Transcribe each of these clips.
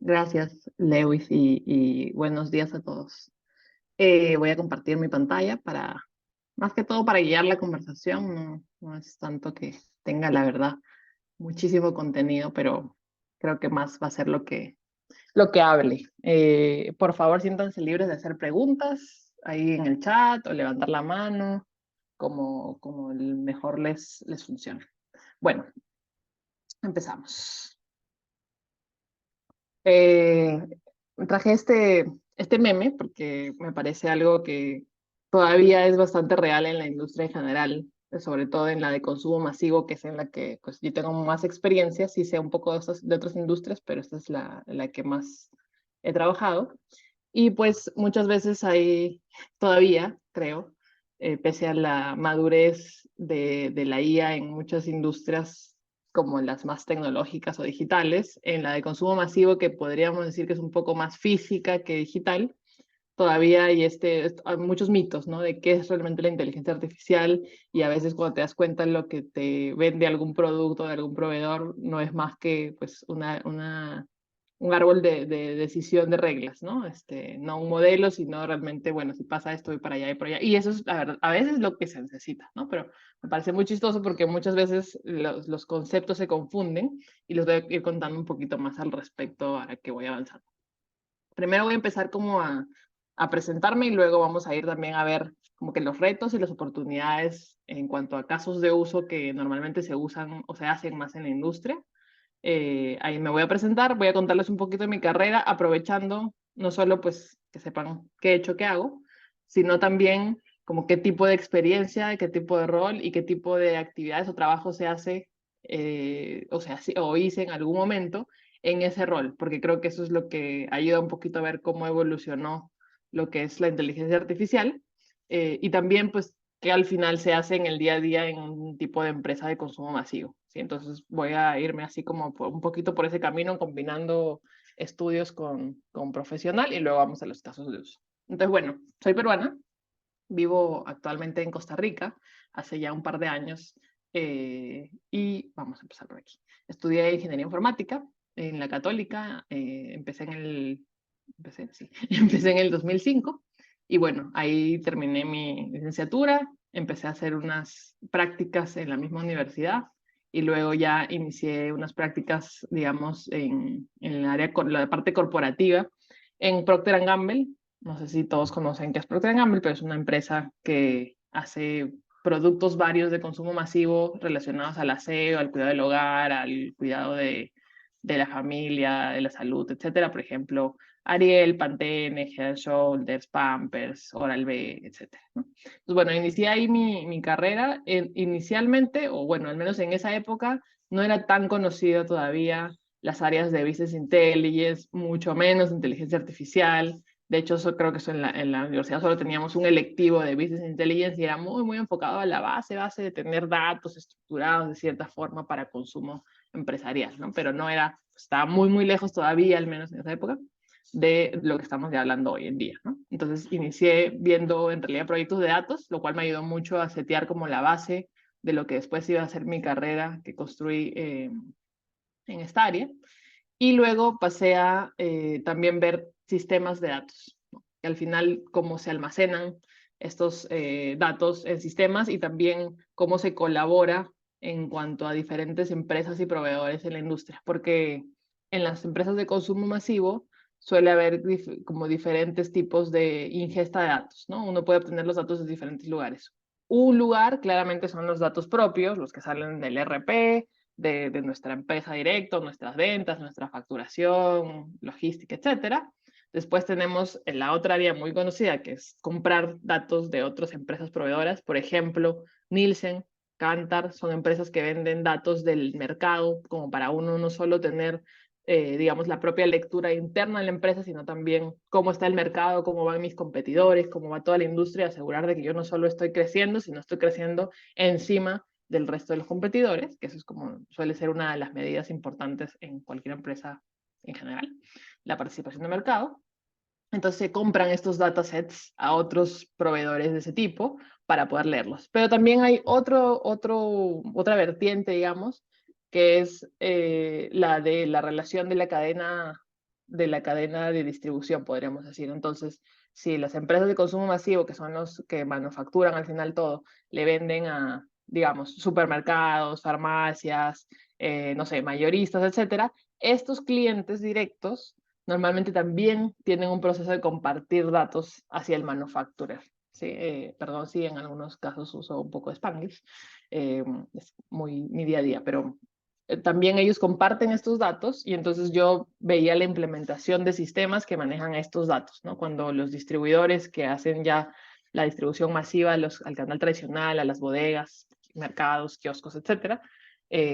Gracias, Lewis, y buenos días a todos. Voy a compartir mi pantalla más que todo para guiar la conversación. No es tanto que tenga, la verdad, muchísimo contenido, pero creo que más va a ser lo que hable. Por favor, siéntanse libres de hacer preguntas ahí en el chat o levantar la mano, como el mejor les funcione. Bueno, empezamos. Eh, Traje este meme porque me parece algo que todavía es bastante real en la industria en general, sobre todo en la de consumo masivo, que es en la que pues, yo tengo más experiencia, sí sé un poco de otras industrias, pero esta es la que más he trabajado. Y pues muchas veces hay todavía, creo, pese a la madurez de la IA en muchas industrias como las más tecnológicas o digitales, en la de consumo masivo, que podríamos decir que es un poco más física que digital, todavía hay hay muchos mitos, ¿no? De qué es realmente la inteligencia artificial y a veces cuando te das cuenta lo que te vende algún producto de algún proveedor no es más que pues un árbol de decisión de reglas, ¿no? No un modelo, sino realmente, bueno, si pasa esto, voy para allá y por allá. Y eso es, la verdad, a veces lo que se necesita, ¿no? Pero me parece muy chistoso porque muchas veces los conceptos se confunden y les voy a ir contando un poquito más al respecto a que voy avanzando. Primero voy a empezar como a presentarme y luego vamos a ir también a ver como que los retos y las oportunidades en cuanto a casos de uso que normalmente se usan o se hacen más en la industria. Ahí me voy a presentar, voy a contarles un poquito de mi carrera, aprovechando no solo pues que sepan qué he hecho, qué hago, sino también como qué tipo de experiencia, qué tipo de rol y qué tipo de actividades o trabajo se hace, o sea, o hice en algún momento en ese rol, porque creo que eso es lo que ayuda un poquito a ver cómo evolucionó lo que es la inteligencia artificial y también pues que al final se hace en el día a día en un tipo de empresa de consumo masivo. ¿Sí? Entonces voy a irme así como un poquito por ese camino, combinando estudios con profesional y luego vamos a los casos de uso. Entonces, bueno, soy peruana, vivo actualmente en Costa Rica, hace ya un par de años, y vamos a empezar por aquí. Estudié ingeniería informática en la Católica, sí, empecé en el 2005 y bueno, ahí terminé mi licenciatura, empecé a hacer unas prácticas en la misma universidad y luego ya inicié unas prácticas, digamos, en el área, la parte corporativa en Procter Gamble. No sé si todos conocen qué es Procter Gamble, pero es una empresa que hace productos varios de consumo masivo relacionados al aseo, al cuidado del hogar, al cuidado de la familia, de la salud, etcétera. Por ejemplo, Ariel, Pantene, Head Shoulders, Pampers, Oral-B, etcétera, ¿no? Entonces, bueno, inicié ahí mi carrera. Inicialmente, o bueno, al menos en esa época, no era tan conocida todavía las áreas de Business Intelligence, mucho menos inteligencia artificial. De hecho, eso creo que eso en la universidad solo teníamos un electivo de Business Intelligence y era muy, muy enfocado a la base de tener datos estructurados de cierta forma para consumo empresarial, ¿no? Pero no era, estaba muy, muy lejos todavía, al menos en esa época, de lo que estamos ya hablando hoy en día, ¿no? Entonces inicié viendo en realidad proyectos de datos, lo cual me ayudó mucho a setear como la base de lo que después iba a ser mi carrera que construí en esta área. Y luego pasé a también ver sistemas de datos, ¿no? Que al final cómo se almacenan estos datos en sistemas y también cómo se colabora en cuanto a diferentes empresas y proveedores en la industria, porque en las empresas de consumo masivo suele haber como diferentes tipos de ingesta de datos, ¿no? Uno puede obtener los datos de diferentes lugares. Un lugar claramente son los datos propios, los que salen del RP, de nuestra empresa directo, nuestras ventas, nuestra facturación, logística, etcétera. Después tenemos la otra área muy conocida, que es comprar datos de otras empresas proveedoras. Por ejemplo, Nielsen, Kantar, son empresas que venden datos del mercado, como para uno no solo tener, digamos, la propia lectura interna de la empresa, sino también cómo está el mercado, cómo van mis competidores, cómo va toda la industria, asegurar de que yo no solo estoy creciendo, sino estoy creciendo encima del resto de los competidores, que eso es como suele ser una de las medidas importantes en cualquier empresa en general, la participación de mercado. Entonces se compran estos datasets a otros proveedores de ese tipo para poder leerlos. Pero también hay otra vertiente, digamos, que es la de la relación de la cadena de la cadena de distribución, podríamos decir. Entonces, si las empresas de consumo masivo, que son los que manufacturan al final todo, le venden a, digamos, supermercados, farmacias, no sé, mayoristas, etcétera, estos clientes directos normalmente también tienen un proceso de compartir datos hacia el manufacturer. Sí, perdón si en algunos casos uso un poco de Spanglish, es muy mi día a día, pero también ellos comparten estos datos y entonces yo veía la implementación de sistemas que manejan estos datos, ¿no? Cuando los distribuidores que hacen ya la distribución masiva al canal tradicional, a las bodegas, mercados, kioscos, etcétera,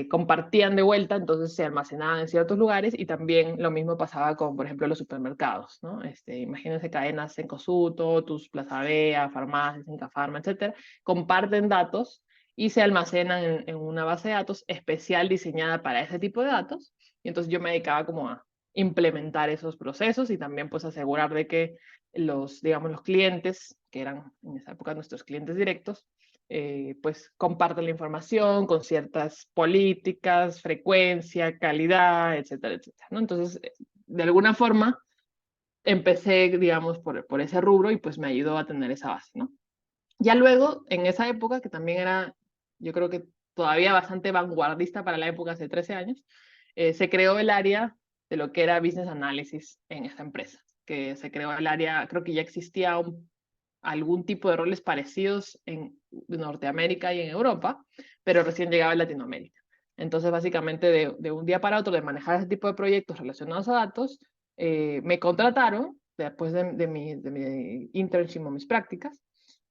compartían de vuelta, entonces se almacenaban en ciertos lugares y también lo mismo pasaba con, por ejemplo, los supermercados, ¿no? Imagínense cadenas en Cosuto, tus Plaza Vea, farmacias, Incafarma, etcétera, comparten datos y se almacenan en una base de datos especial diseñada para ese tipo de datos. Y entonces yo me dedicaba como a implementar esos procesos y también pues asegurar de que digamos, los clientes, que eran en esa época nuestros clientes directos, pues comparten la información con ciertas políticas, frecuencia, calidad, etcétera, etcétera, ¿no? Entonces, de alguna forma, empecé, digamos, por ese rubro y pues me ayudó a tener esa base, ¿no? Ya luego, en esa época, que también era, yo creo que todavía bastante vanguardista para la época, hace 13 años, se creó el área de lo que era Business Analysis en esta empresa, que se creó el área, creo que ya existía algún tipo de roles parecidos en Norteamérica y en Europa, pero recién llegaba en Latinoamérica. Entonces, básicamente, de un día para otro, de manejar ese tipo de proyectos relacionados a datos, me contrataron después de mi internship o mis prácticas,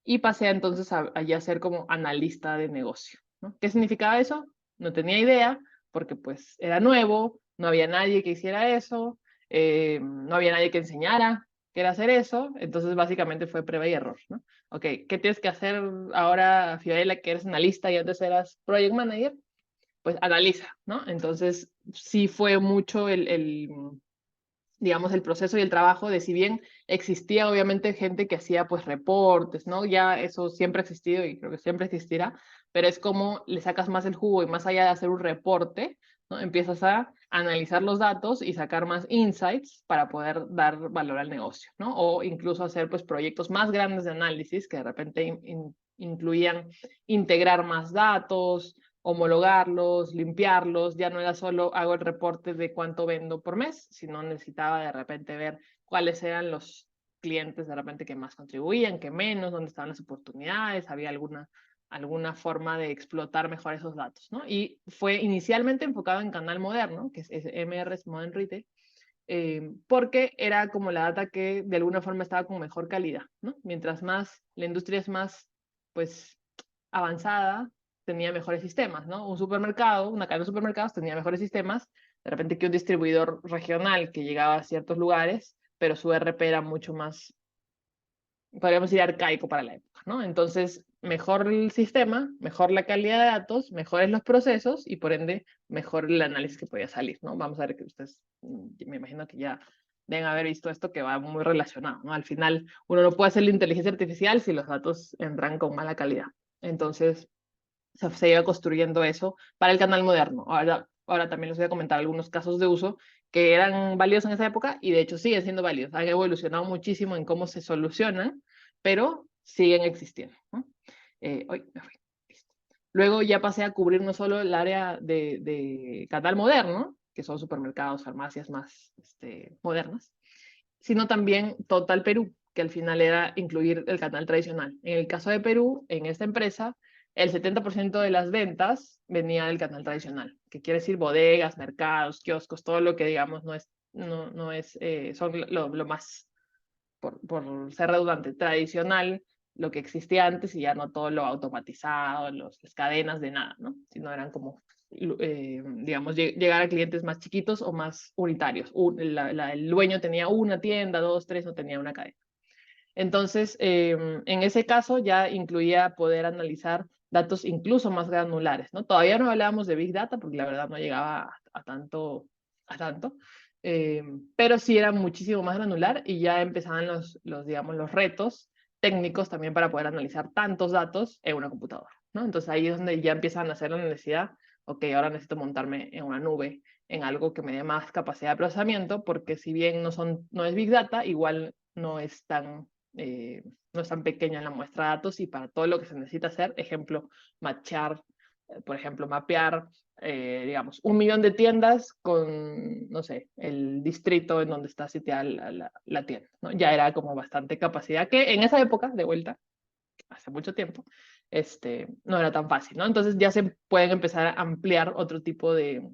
y pasé entonces allá a ser como analista de negocio, ¿no? ¿Qué significaba eso? No tenía idea, porque pues era nuevo, no había nadie que hiciera eso, no había nadie que enseñara qué era hacer eso, entonces básicamente fue prueba y error, ¿no? Ok, ¿qué tienes que hacer ahora, Fiorella, que eres analista y antes eras project manager? Pues analiza, ¿no? Entonces sí fue mucho digamos, el proceso y el trabajo de, si bien existía obviamente gente que hacía pues reportes, ¿no? Ya eso siempre ha existido y creo que siempre existirá, pero es como le sacas más el jugo y más allá de hacer un reporte, ¿no? Empiezas a analizar los datos y sacar más insights para poder dar valor al negocio, ¿no? O incluso hacer pues proyectos más grandes de análisis que de repente incluían integrar más datos, homologarlos, limpiarlos, ya no era solo hago el reporte de cuánto vendo por mes, sino necesitaba de repente ver cuáles eran los clientes de repente que más contribuían, que menos, dónde estaban las oportunidades, había alguna forma de explotar mejor esos datos, ¿no? Y fue inicialmente enfocado en canal moderno, que es MR, Modern Retail, porque era como la data que de alguna forma estaba con mejor calidad, ¿no? Mientras más la industria es más, pues, avanzada, tenía mejores sistemas, ¿no? Un supermercado, una cadena de supermercados tenía mejores sistemas, de repente que un distribuidor regional que llegaba a ciertos lugares, pero su RP era mucho más, podríamos decir, arcaico para la época, ¿no? Entonces, mejor el sistema, mejor la calidad de datos, mejores los procesos y por ende, mejor el análisis que podía salir, ¿no? Vamos a ver que ustedes, me imagino que ya deben haber visto esto que va muy relacionado, ¿no? Al final, uno no puede hacer la inteligencia artificial si los datos entran con mala calidad. Entonces, se iba construyendo eso para el canal moderno. Ahora también les voy a comentar algunos casos de uso que eran válidos en esa época y de hecho siguen siendo válidos. Han evolucionado muchísimo en cómo se solucionan, pero siguen existiendo, ¿no? Hoy me fui. Listo. Luego ya pasé a cubrir no solo el área de canal moderno, que son supermercados, farmacias más modernas, sino también Total Perú, que al final era incluir el canal tradicional. En el caso de Perú, en esta empresa, el 70% de las ventas venía del canal tradicional, que quiere decir bodegas, mercados, kioscos, todo lo que digamos no es son lo más, por ser redundante, tradicional, lo que existía antes y ya no todo lo automatizado, las cadenas de nada, ¿no? Sino eran como digamos, llegar a clientes más chiquitos o más unitarios. El dueño tenía una tienda, dos, tres, no tenía una cadena. Entonces, en ese caso ya incluía poder analizar datos incluso más granulares, ¿no? Todavía no hablábamos de Big Data porque la verdad no llegaba a tanto, pero sí era muchísimo más granular y ya empezaban digamos, los retos técnicos también para poder analizar tantos datos en una computadora, ¿no? Entonces ahí es donde ya empiezan a hacer la necesidad, ok, ahora necesito montarme en una nube, en algo que me dé más capacidad de procesamiento, porque si bien no es Big Data, igual no es tan pequeña la muestra de datos y para todo lo que se necesita hacer, ejemplo, matchar, por ejemplo, mapear, digamos, 1 millón de tiendas con, no sé, el distrito en donde está sitiada la tienda, ¿no? Ya era como bastante capacidad que en esa época, de vuelta, hace mucho tiempo, no era tan fácil, ¿no? Entonces ya se pueden empezar a ampliar otro tipo de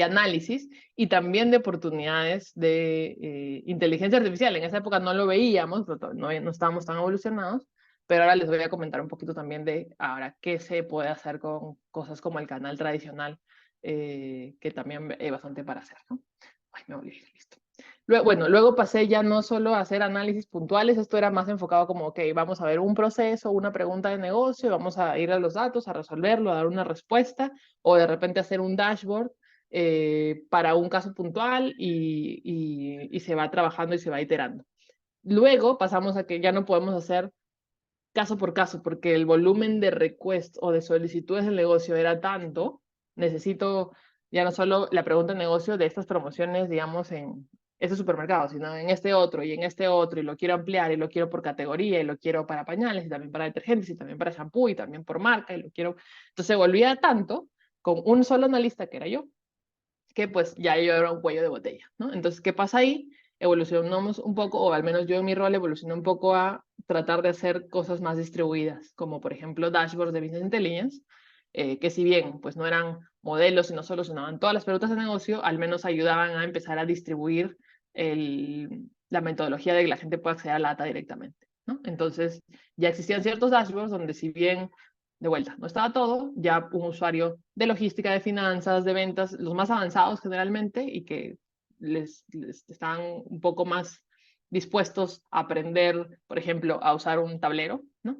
análisis y también de oportunidades de inteligencia artificial. En esa época no lo veíamos, no estábamos tan evolucionados, pero ahora les voy a comentar un poquito también de ahora qué se puede hacer con cosas como el canal tradicional, que también hay bastante para hacer, ¿no? Ay, me olvidé, listo. Luego pasé ya no solo a hacer análisis puntuales, esto era más enfocado como, ok, vamos a ver un proceso, una pregunta de negocio, vamos a ir a los datos, a resolverlo, a dar una respuesta, o de repente hacer un dashboard para un caso puntual y se va trabajando y se va iterando. Luego pasamos a que ya no podemos hacer caso por caso, porque el volumen de requests o de solicitudes del negocio era tanto, necesito ya no solo la pregunta de negocio de estas promociones, digamos, en este supermercado, sino en este otro y en este otro, y lo quiero ampliar y lo quiero por categoría y lo quiero para pañales y también para detergentes y también para shampoo y también por marca y lo quiero. Entonces volvía tanto con un solo analista que era yo, que pues ya yo era un cuello de botella, ¿no? Entonces, ¿qué pasa ahí? Evolucionamos un poco, o al menos yo en mi rol evolucioné un poco a tratar de hacer cosas más distribuidas, como por ejemplo dashboards de Business Intelligence, que si bien pues no eran modelos y no solucionaban todas las preguntas de negocio, al menos ayudaban a empezar a distribuir la metodología de que la gente pueda acceder a la data directamente, ¿no? Entonces, ya existían ciertos dashboards donde si bien de vuelta, no estaba todo, ya un usuario de logística, de finanzas, de ventas, los más avanzados generalmente y que les están un poco más dispuestos a aprender, por ejemplo, a usar un tablero, ¿no?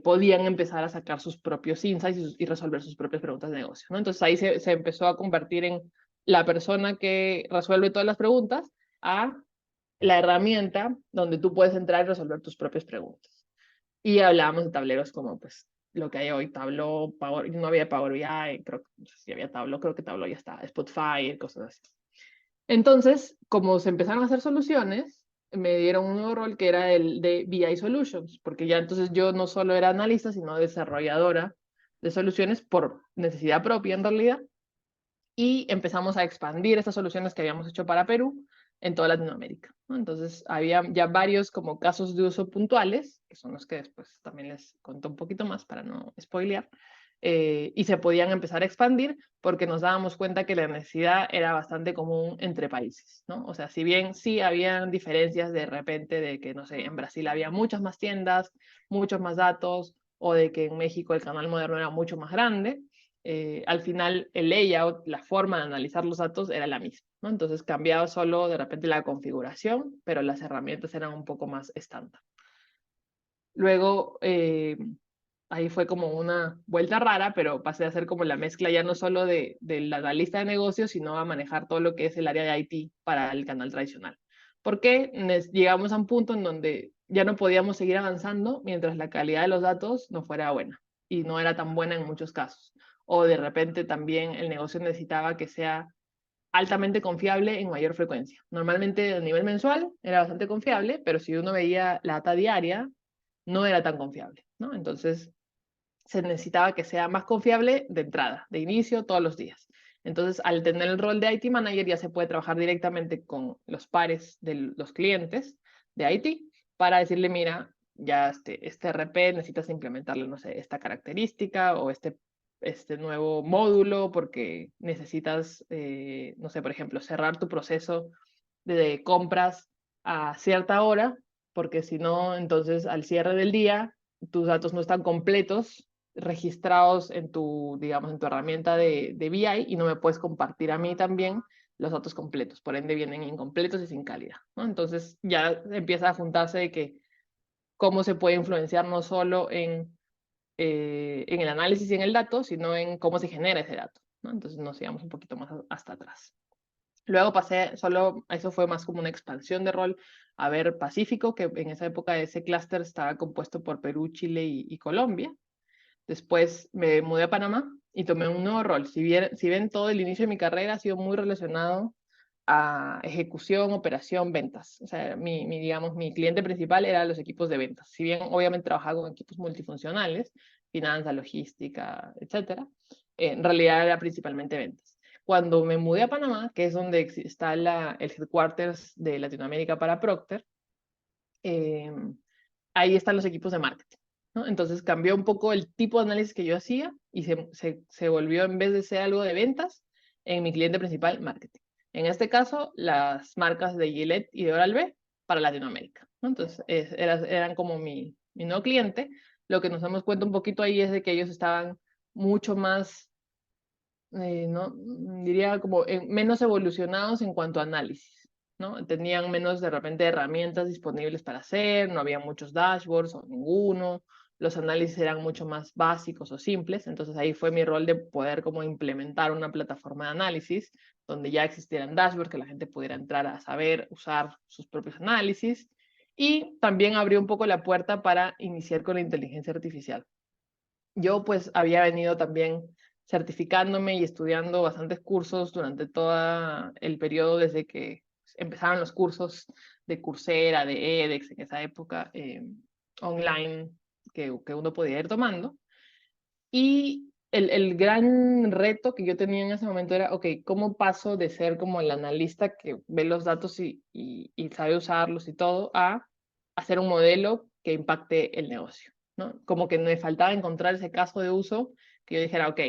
Podían empezar a sacar sus propios insights y resolver sus propias preguntas de negocio, ¿no? Entonces ahí se empezó a convertir en la persona que resuelve todas las preguntas a la herramienta donde tú puedes entrar y resolver tus propias preguntas. Y hablábamos de tableros como pues lo que hay hoy, Tableau, Power, no había Power BI, creo que no sé si había Tableau, creo que Tableau ya está, Spotify, cosas así. Entonces, como se empezaron a hacer soluciones, me dieron un nuevo rol que era el de BI Solutions, porque ya entonces yo no solo era analista, sino desarrolladora de soluciones por necesidad propia en realidad, y empezamos a expandir estas soluciones que habíamos hecho para Perú en toda Latinoamérica, ¿no? Entonces había ya varios como casos de uso puntuales, que son los que después también les conto un poquito más para no spoilear, y se podían empezar a expandir porque nos dábamos cuenta que la necesidad era bastante común entre países, ¿no? O sea, si bien sí habían diferencias de repente de que, no sé, en Brasil había muchas más tiendas, muchos más datos, o de que en México el canal moderno era mucho más grande, al final el layout, la forma de analizar los datos era la misma, ¿no? Entonces cambiaba solo de repente la configuración, pero las herramientas eran un poco más estándar. Luego, ahí fue como una vuelta rara, pero pasé a hacer como la mezcla ya no solo del analista de negocios, sino a manejar todo lo que es el área de IT para el canal tradicional. Porque llegamos a un punto en donde ya no podíamos seguir avanzando mientras la calidad de los datos no fuera buena, y no era tan buena en muchos casos. O de repente también el negocio necesitaba que sea altamente confiable en mayor frecuencia. Normalmente a nivel mensual era bastante confiable, pero si uno veía la data diaria, no era tan confiable, ¿no? Entonces se necesitaba que sea más confiable de entrada, de inicio, todos los días. Entonces, al tener el rol de IT Manager, ya se puede trabajar directamente con los pares de los clientes de IT para decirle, mira, ya este RP necesitas implementarle, no sé, esta característica o este nuevo módulo porque necesitas, no sé, por ejemplo, cerrar tu proceso de compras a cierta hora, porque si no, entonces al cierre del día, tus datos no están completos registrados en tu, digamos, en tu herramienta de BI y no me puedes compartir a mí también los datos completos, por ende vienen incompletos y sin calidad, ¿no? Entonces ya empieza a juntarse de que cómo se puede influenciar no solo en el análisis y en el dato, sino en cómo se genera ese dato, ¿no? Entonces nos íbamos un poquito más hasta atrás. Luego pasé solo, eso fue más como una expansión de rol, a ver Pacífico, que en esa época ese clúster estaba compuesto por Perú, Chile y Colombia. Después me mudé a Panamá y tomé un nuevo rol. Si ven, todo el inicio de mi carrera ha sido muy relacionado a ejecución, operación, ventas. O sea, digamos, mi cliente principal era los equipos de ventas. Si bien obviamente trabajaba con equipos multifuncionales, finanzas, logística, etcétera, en realidad era principalmente ventas. Cuando me mudé a Panamá, que es donde está el headquarters de Latinoamérica para Procter, eh, ahí están los equipos de marketing, ¿no? Entonces cambió un poco el tipo de análisis que yo hacía y se volvió, en vez de ser algo de ventas, en mi cliente principal, marketing. En este caso, las marcas de Gillette y de Oral-B para Latinoamérica, ¿no? Entonces, eran como mi nuevo cliente. Lo que nos damos cuenta un poquito ahí es de que ellos estaban mucho más, no, diría como menos evolucionados en cuanto a análisis, ¿no? Tenían menos de repente herramientas disponibles para hacer, no había muchos dashboards o ninguno, los análisis eran mucho más básicos o simples, entonces ahí fue mi rol de poder como implementar una plataforma de análisis donde ya existieran dashboards que la gente pudiera entrar a saber, usar sus propios análisis, y también abrió un poco la puerta para iniciar con la inteligencia artificial. Yo pues había venido también certificándome y estudiando bastantes cursos durante todo el periodo desde que empezaron los cursos de Coursera, de edX en esa época, online, que uno podía ir tomando. Y el gran reto que yo tenía en ese momento era, ok, ¿cómo paso de ser como el analista que ve los datos y sabe usarlos y todo, a hacer un modelo que impacte el negocio, ¿no? Como que me faltaba encontrar ese caso de uso que yo dijera, ok,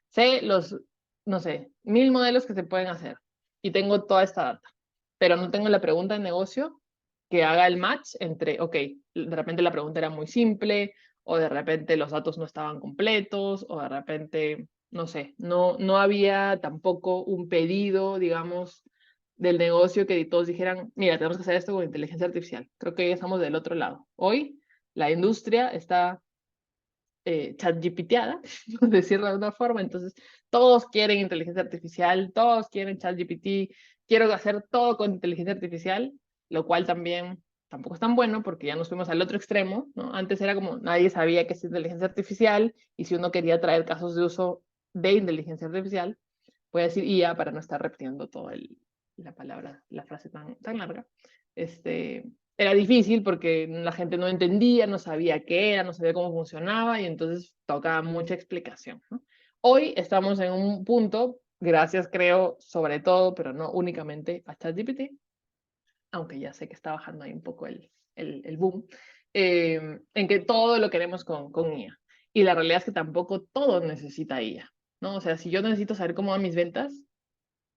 sé los, no sé, 1000 modelos que se pueden hacer y tengo toda esta data, pero no tengo la pregunta de negocio que haga el match entre, ok, de repente la pregunta era muy simple, o de repente los datos no estaban completos, o de repente, no sé, no había tampoco un pedido, digamos, del negocio que todos dijeran, mira, tenemos que hacer esto con inteligencia artificial. Creo que hoy estamos del otro lado. Hoy la industria está ChatGPTeada, por decirlo de una forma, entonces todos quieren inteligencia artificial, todos quieren ChatGPT, quiero hacer todo con inteligencia artificial, lo cual también tampoco es tan bueno porque ya nos fuimos al otro extremo, ¿no? Antes era como nadie sabía qué es inteligencia artificial y si uno quería traer casos de uso de inteligencia artificial, voy a decir IA para no estar repitiendo toda la palabra, la frase tan larga, era difícil porque la gente no entendía, no sabía qué era, no sabía cómo funcionaba y entonces tocaba mucha explicación, ¿no? Hoy estamos en un punto, gracias creo, sobre todo, pero no únicamente a ChatGPT, aunque ya sé que está bajando ahí un poco el boom, en que todo lo queremos con IA. Y la realidad es que tampoco todo necesita IA, ¿no? O sea, si yo necesito saber cómo van mis ventas,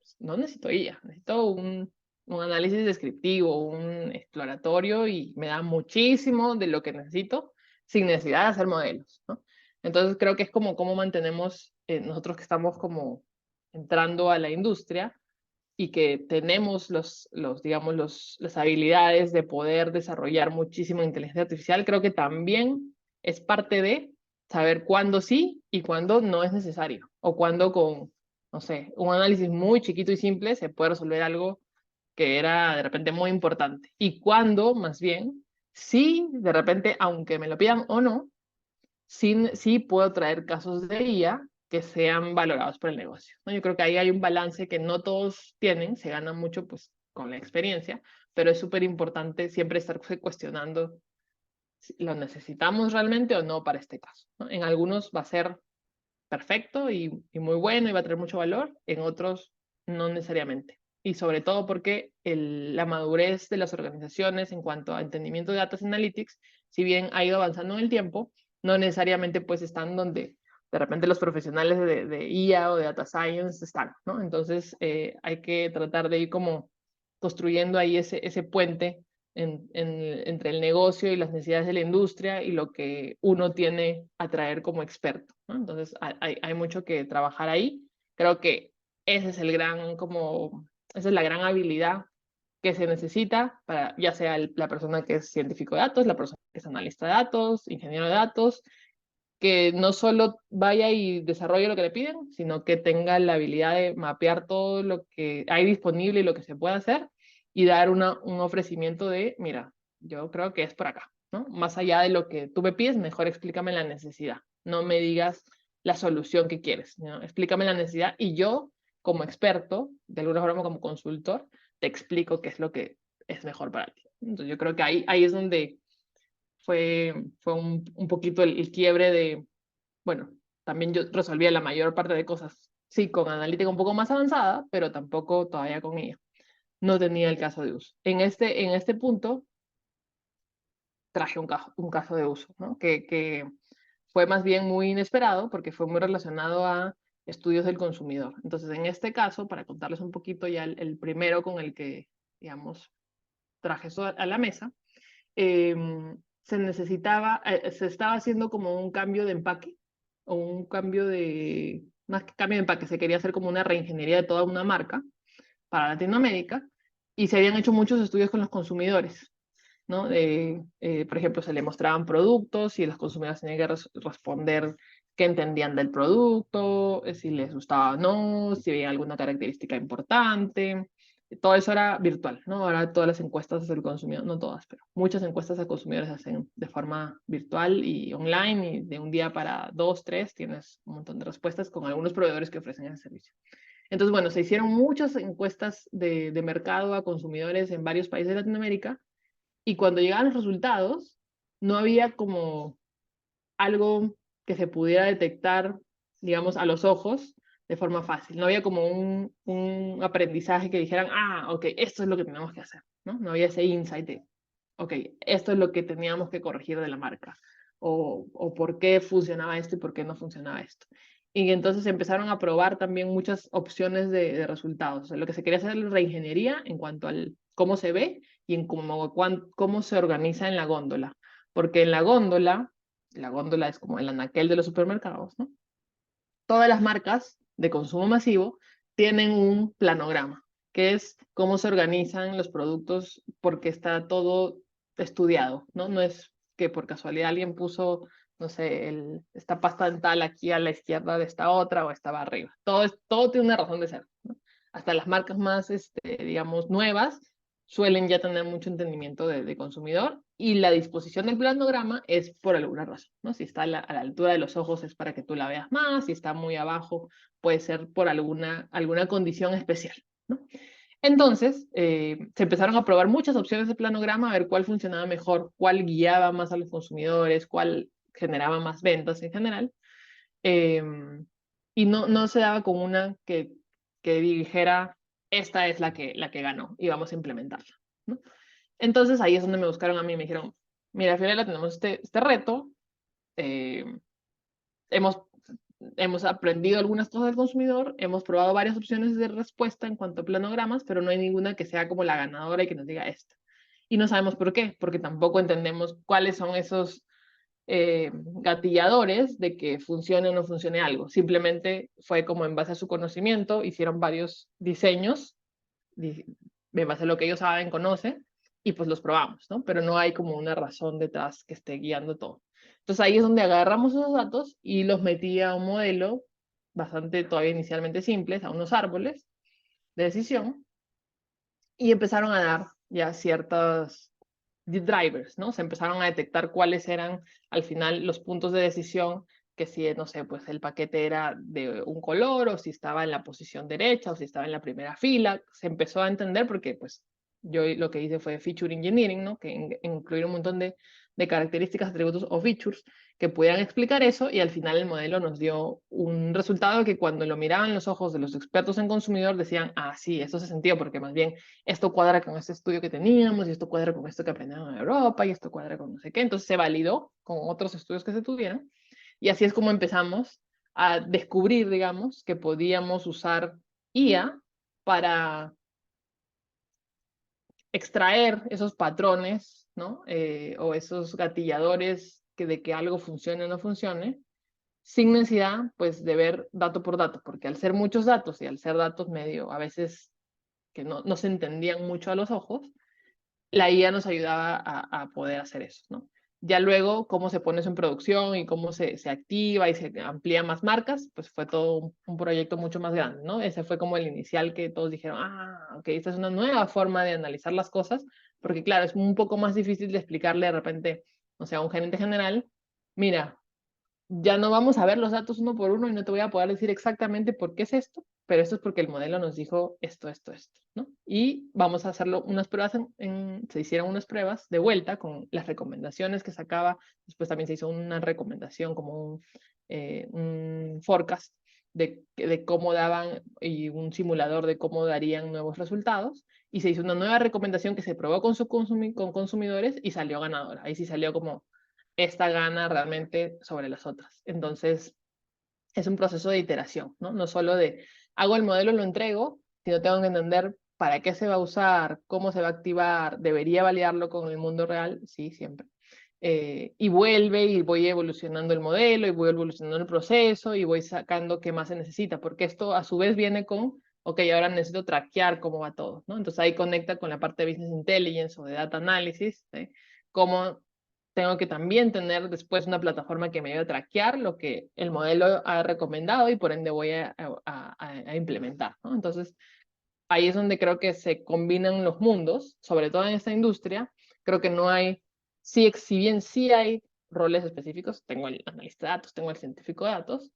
pues, no necesito IA, necesito un análisis descriptivo, un exploratorio y me da muchísimo de lo que necesito sin necesidad de hacer modelos, ¿no? Entonces creo que es como cómo mantenemos nosotros que estamos como entrando a la industria y que tenemos digamos, las habilidades de poder desarrollar muchísimo inteligencia artificial, creo que también es parte de saber cuándo sí y cuándo no es necesario, o cuándo con, no sé, un análisis muy chiquito y simple se puede resolver algo que era de repente muy importante, y cuándo, más bien, sí, de repente, aunque me lo pidan o no, sí puedo traer casos de IA que sean valorados por el negocio, ¿no? Yo creo que ahí hay un balance que no todos tienen, se gana mucho pues con la experiencia, pero es súper importante siempre estarse cuestionando si lo necesitamos realmente o no para este caso, ¿no? En algunos va a ser perfecto y muy bueno y va a tener mucho valor, en otros no necesariamente. Y sobre todo porque la madurez de las organizaciones en cuanto a entendimiento de Data Analytics, si bien ha ido avanzando en el tiempo, no necesariamente pues están donde de repente los profesionales de IA o de Data Science están, ¿no? Entonces hay que tratar de ir como construyendo ahí ese puente entre el negocio y las necesidades de la industria y lo que uno tiene a traer como experto, ¿no? Entonces hay mucho que trabajar ahí. Creo que ese es esa es la gran habilidad que se necesita para ya sea la persona que es científico de datos, la persona que es analista de datos, ingeniero de datos, que no solo vaya y desarrolle lo que le piden, sino que tenga la habilidad de mapear todo lo que hay disponible y lo que se puede hacer y dar un ofrecimiento de, mira, yo creo que es por acá, ¿no? Más allá de lo que tú me pides, mejor explícame la necesidad. No me digas la solución que quieres, ¿no? Explícame la necesidad y yo, como experto, de alguna forma como consultor, te explico qué es lo que es mejor para ti. Entonces yo creo que ahí es donde fue un poquito el quiebre de, bueno, también yo resolvía la mayor parte de cosas, sí, con analítica un poco más avanzada, pero tampoco todavía con ella. No tenía el caso de uso. En este punto traje un caso de uso, ¿no? Que fue más bien muy inesperado porque fue muy relacionado a estudios del consumidor. Entonces, en este caso, para contarles un poquito ya el primero con el que, digamos, traje eso a la mesa, se estaba haciendo como un cambio de empaque, o un cambio de, más que cambio de empaque, se quería hacer como una reingeniería de toda una marca para Latinoamérica, y se habían hecho muchos estudios con los consumidores, ¿no? Por ejemplo, se le mostraban productos y los consumidores tenían que responder qué entendían del producto, si les gustaba o no, si veían alguna característica importante. Todo eso era virtual, ¿no? Ahora todas las encuestas del consumidor, no todas, pero muchas encuestas a consumidores se hacen de forma virtual y online, y de un día para dos, tres, tienes un montón de respuestas con algunos proveedores que ofrecen ese servicio. Entonces, bueno, se hicieron muchas encuestas de mercado a consumidores en varios países de Latinoamérica, y cuando llegaban los resultados, no había como algo que se pudiera detectar, digamos, a los ojos de forma fácil. No había como un aprendizaje que dijeran, ah, ok, esto es lo que tenemos que hacer, ¿no? No había ese insight de, ok, esto es lo que teníamos que corregir de la marca, o por qué funcionaba esto y por qué no funcionaba esto. Y entonces empezaron a probar también muchas opciones de resultados. O sea, lo que se quería hacer es reingeniería en cuanto al cómo se ve y en cómo se organiza en la góndola. Porque en la góndola es como el anaquel de los supermercados, ¿no? Todas las marcas de consumo masivo tienen un planograma, que es cómo se organizan los productos porque está todo estudiado, ¿no? No es que por casualidad alguien puso, no sé, esta pasta dental aquí a la izquierda de esta otra o estaba arriba. Todo tiene una razón de ser, ¿no? Hasta las marcas más, digamos, nuevas suelen ya tener mucho entendimiento de consumidor, y la disposición del planograma es por alguna razón, ¿no? Si está a la altura de los ojos es para que tú la veas más, si está muy abajo puede ser por alguna condición especial, ¿no? Entonces, se empezaron a probar muchas opciones de planograma, a ver cuál funcionaba mejor, cuál guiaba más a los consumidores, cuál generaba más ventas en general, eh, y no se daba con una que dijera, esta es la que ganó y vamos a implementarla, ¿no? Entonces ahí es donde me buscaron a mí y me dijeron, mira, Fiorella, tenemos este reto, eh, hemos, hemos aprendido algunas cosas del consumidor, hemos probado varias opciones de respuesta en cuanto a planogramas, pero no hay ninguna que sea como la ganadora y que nos diga esta. Y no sabemos por qué, porque tampoco entendemos cuáles son esos gatilladores de que funcione o no funcione algo. Simplemente fue como en base a su conocimiento, hicieron varios diseños en base a lo que ellos saben, conocen, y pues los probamos, ¿no? Pero no hay como una razón detrás que esté guiando todo. Entonces ahí es donde agarramos esos datos y los metí a un modelo bastante todavía inicialmente simples, a unos árboles de decisión, y empezaron a dar ya ciertos drivers, ¿no? Se empezaron a detectar cuáles eran al final los puntos de decisión, que si, no sé, pues el paquete era de un color, o si estaba en la posición derecha, o si estaba en la primera fila. Se empezó a entender porque pues yo lo que hice fue feature engineering, ¿no? Que incluir un montón de características, atributos o features que pudieran explicar eso, y al final el modelo nos dio un resultado que cuando lo miraban los ojos de los expertos en consumidor decían, ah, sí, eso se sentido porque más bien esto cuadra con este estudio que teníamos, y esto cuadra con esto que aprendieron en Europa, y esto cuadra con no sé qué. Entonces se validó con otros estudios que se tuvieron, y así es como empezamos a descubrir, digamos, que podíamos usar IA para extraer esos patrones, ¿no? O esos gatilladores de que algo funcione o no funcione, sin necesidad, pues, de ver dato por dato, porque al ser muchos datos y al ser datos medio, a veces que no se entendían mucho a los ojos, la IA nos ayudaba a poder hacer eso, ¿no? Ya luego, cómo se pone eso en producción y cómo se activa y se amplía más marcas, pues fue todo un proyecto mucho más grande, ¿no? Ese fue como el inicial que todos dijeron, ah, ok, esta es una nueva forma de analizar las cosas, porque claro, es un poco más difícil de explicarle de repente, o sea, a un gerente general, mira, ya no vamos a ver los datos uno por uno y no te voy a poder decir exactamente por qué es esto, pero esto es porque el modelo nos dijo esto, ¿no? Y vamos a hacerlo unas pruebas, se hicieron unas pruebas de vuelta con las recomendaciones que sacaba, después también se hizo una recomendación como un forecast de cómo daban y un simulador de cómo darían nuevos resultados, y se hizo una nueva recomendación que se probó con consumidores y salió ganadora. Ahí sí salió como esta gana realmente sobre las otras. Entonces, es un proceso de iteración, ¿no? No solo de hago el modelo, lo entrego, sino tengo que entender para qué se va a usar, cómo se va a activar, debería validarlo con el mundo real, sí, siempre. Y vuelve y voy evolucionando el modelo y voy evolucionando el proceso y voy sacando qué más se necesita, porque esto a su vez viene con, ok, ahora necesito traquear cómo va todo, ¿no? Entonces ahí conecta con la parte de Business Intelligence o de Data Analysis, ¿sí? Cómo tengo que también tener después una plataforma que me ayude a traquear lo que el modelo ha recomendado y por ende voy a implementar, ¿no? Entonces, ahí es donde creo que se combinan los mundos, sobre todo en esta industria. Creo que no hay, sí, si bien sí hay roles específicos, tengo el analista de datos, tengo el científico de datos,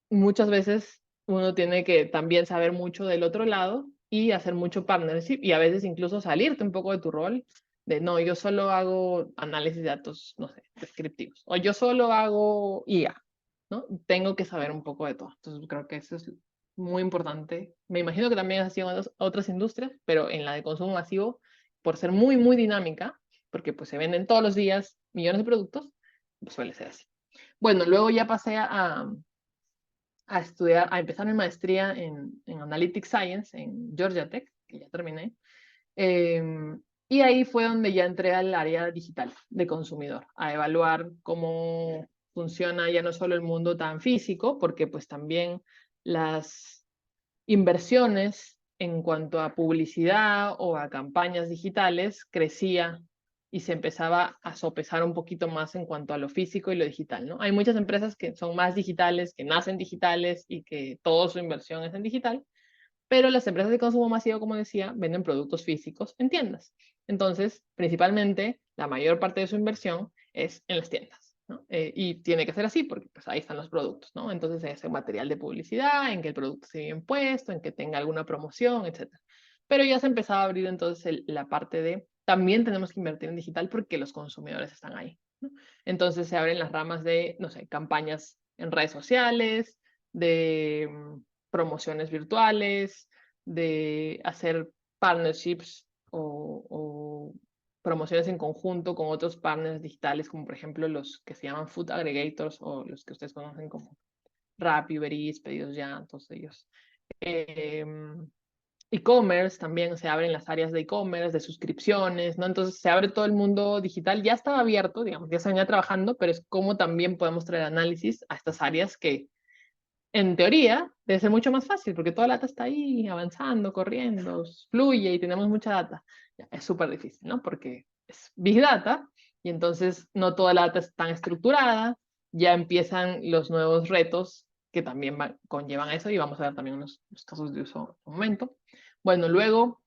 muchas veces uno tiene que también saber mucho del otro lado y hacer mucho partnership y a veces incluso salirte un poco de tu rol de no, yo solo hago análisis de datos, no sé, descriptivos, o yo solo hago IA, ¿no? Tengo que saber un poco de todo. Entonces creo que eso es muy importante. Me imagino que también es así en otras industrias, pero en la de consumo masivo, por ser muy, muy dinámica, porque pues se venden todos los días millones de productos, pues suele ser así. Bueno, luego ya pasé a estudiar, a empezar mi maestría en Analytics Science en Georgia Tech, que ya terminé. Y ahí fue donde ya entré al área digital de consumidor, a evaluar cómo funciona ya no solo el mundo tan físico, porque pues también las inversiones en cuanto a publicidad o a campañas digitales crecía y se empezaba a sopesar un poquito más en cuanto a lo físico y lo digital, ¿no? Hay muchas empresas que son más digitales, que nacen digitales y que toda su inversión es en digital, pero las empresas de consumo masivo, como decía, venden productos físicos en tiendas. Entonces, principalmente, la mayor parte de su inversión es en las tiendas, ¿no? Y tiene que ser así porque pues, ahí están los productos, ¿no? Entonces, es el material de publicidad, en que el producto esté bien puesto, en que tenga alguna promoción, etc. Pero ya se empezaba a abrir entonces la parte de, también tenemos que invertir en digital porque los consumidores están ahí, ¿no? Entonces, se abren las ramas de, no sé, campañas en redes sociales, de promociones virtuales, de hacer partnerships o promociones en conjunto con otros partners digitales, como por ejemplo los que se llaman food aggregators o los que ustedes conocen como Rappi, Uber Eats, Pedidos Ya, todos ellos. Eh, E-commerce también se abren las áreas de e-commerce, de suscripciones, ¿no? Entonces se abre todo el mundo digital, ya estaba abierto, digamos, ya se venía trabajando, pero es como también podemos traer análisis a estas áreas que en teoría, debe ser mucho más fácil porque toda la data está ahí avanzando, corriendo, fluye y tenemos mucha data. Ya, es súper difícil, ¿no? Porque es Big Data y entonces no toda la data es tan estructurada. Ya empiezan los nuevos retos que también conllevan a eso y vamos a ver también unos casos de uso en un momento. Bueno, luego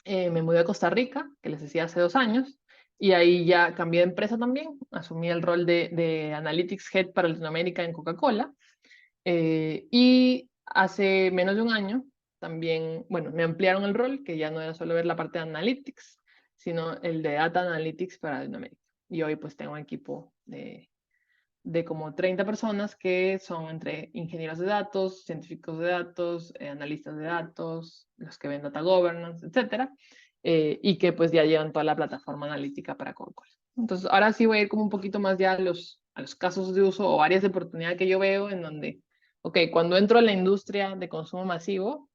me mudé a Costa Rica, que les decía hace 2 años, y ahí ya cambié de empresa también. Asumí el rol de Analytics Head para Latinoamérica en Coca-Cola. Y hace menos de un año también, bueno, me ampliaron el rol, que ya no era solo ver la parte de Analytics, sino el de Data Analytics para Latinoamérica. Y hoy pues tengo un equipo de como 30 personas que son entre ingenieros de datos, científicos de datos, analistas de datos, los que ven data governance, etcétera, y que pues ya llevan toda la plataforma analítica para Coca-Cola. Entonces, ahora sí voy a ir como un poquito más ya a los casos de uso o áreas de oportunidad que yo veo en donde, ok, cuando entro a la industria de consumo masivo,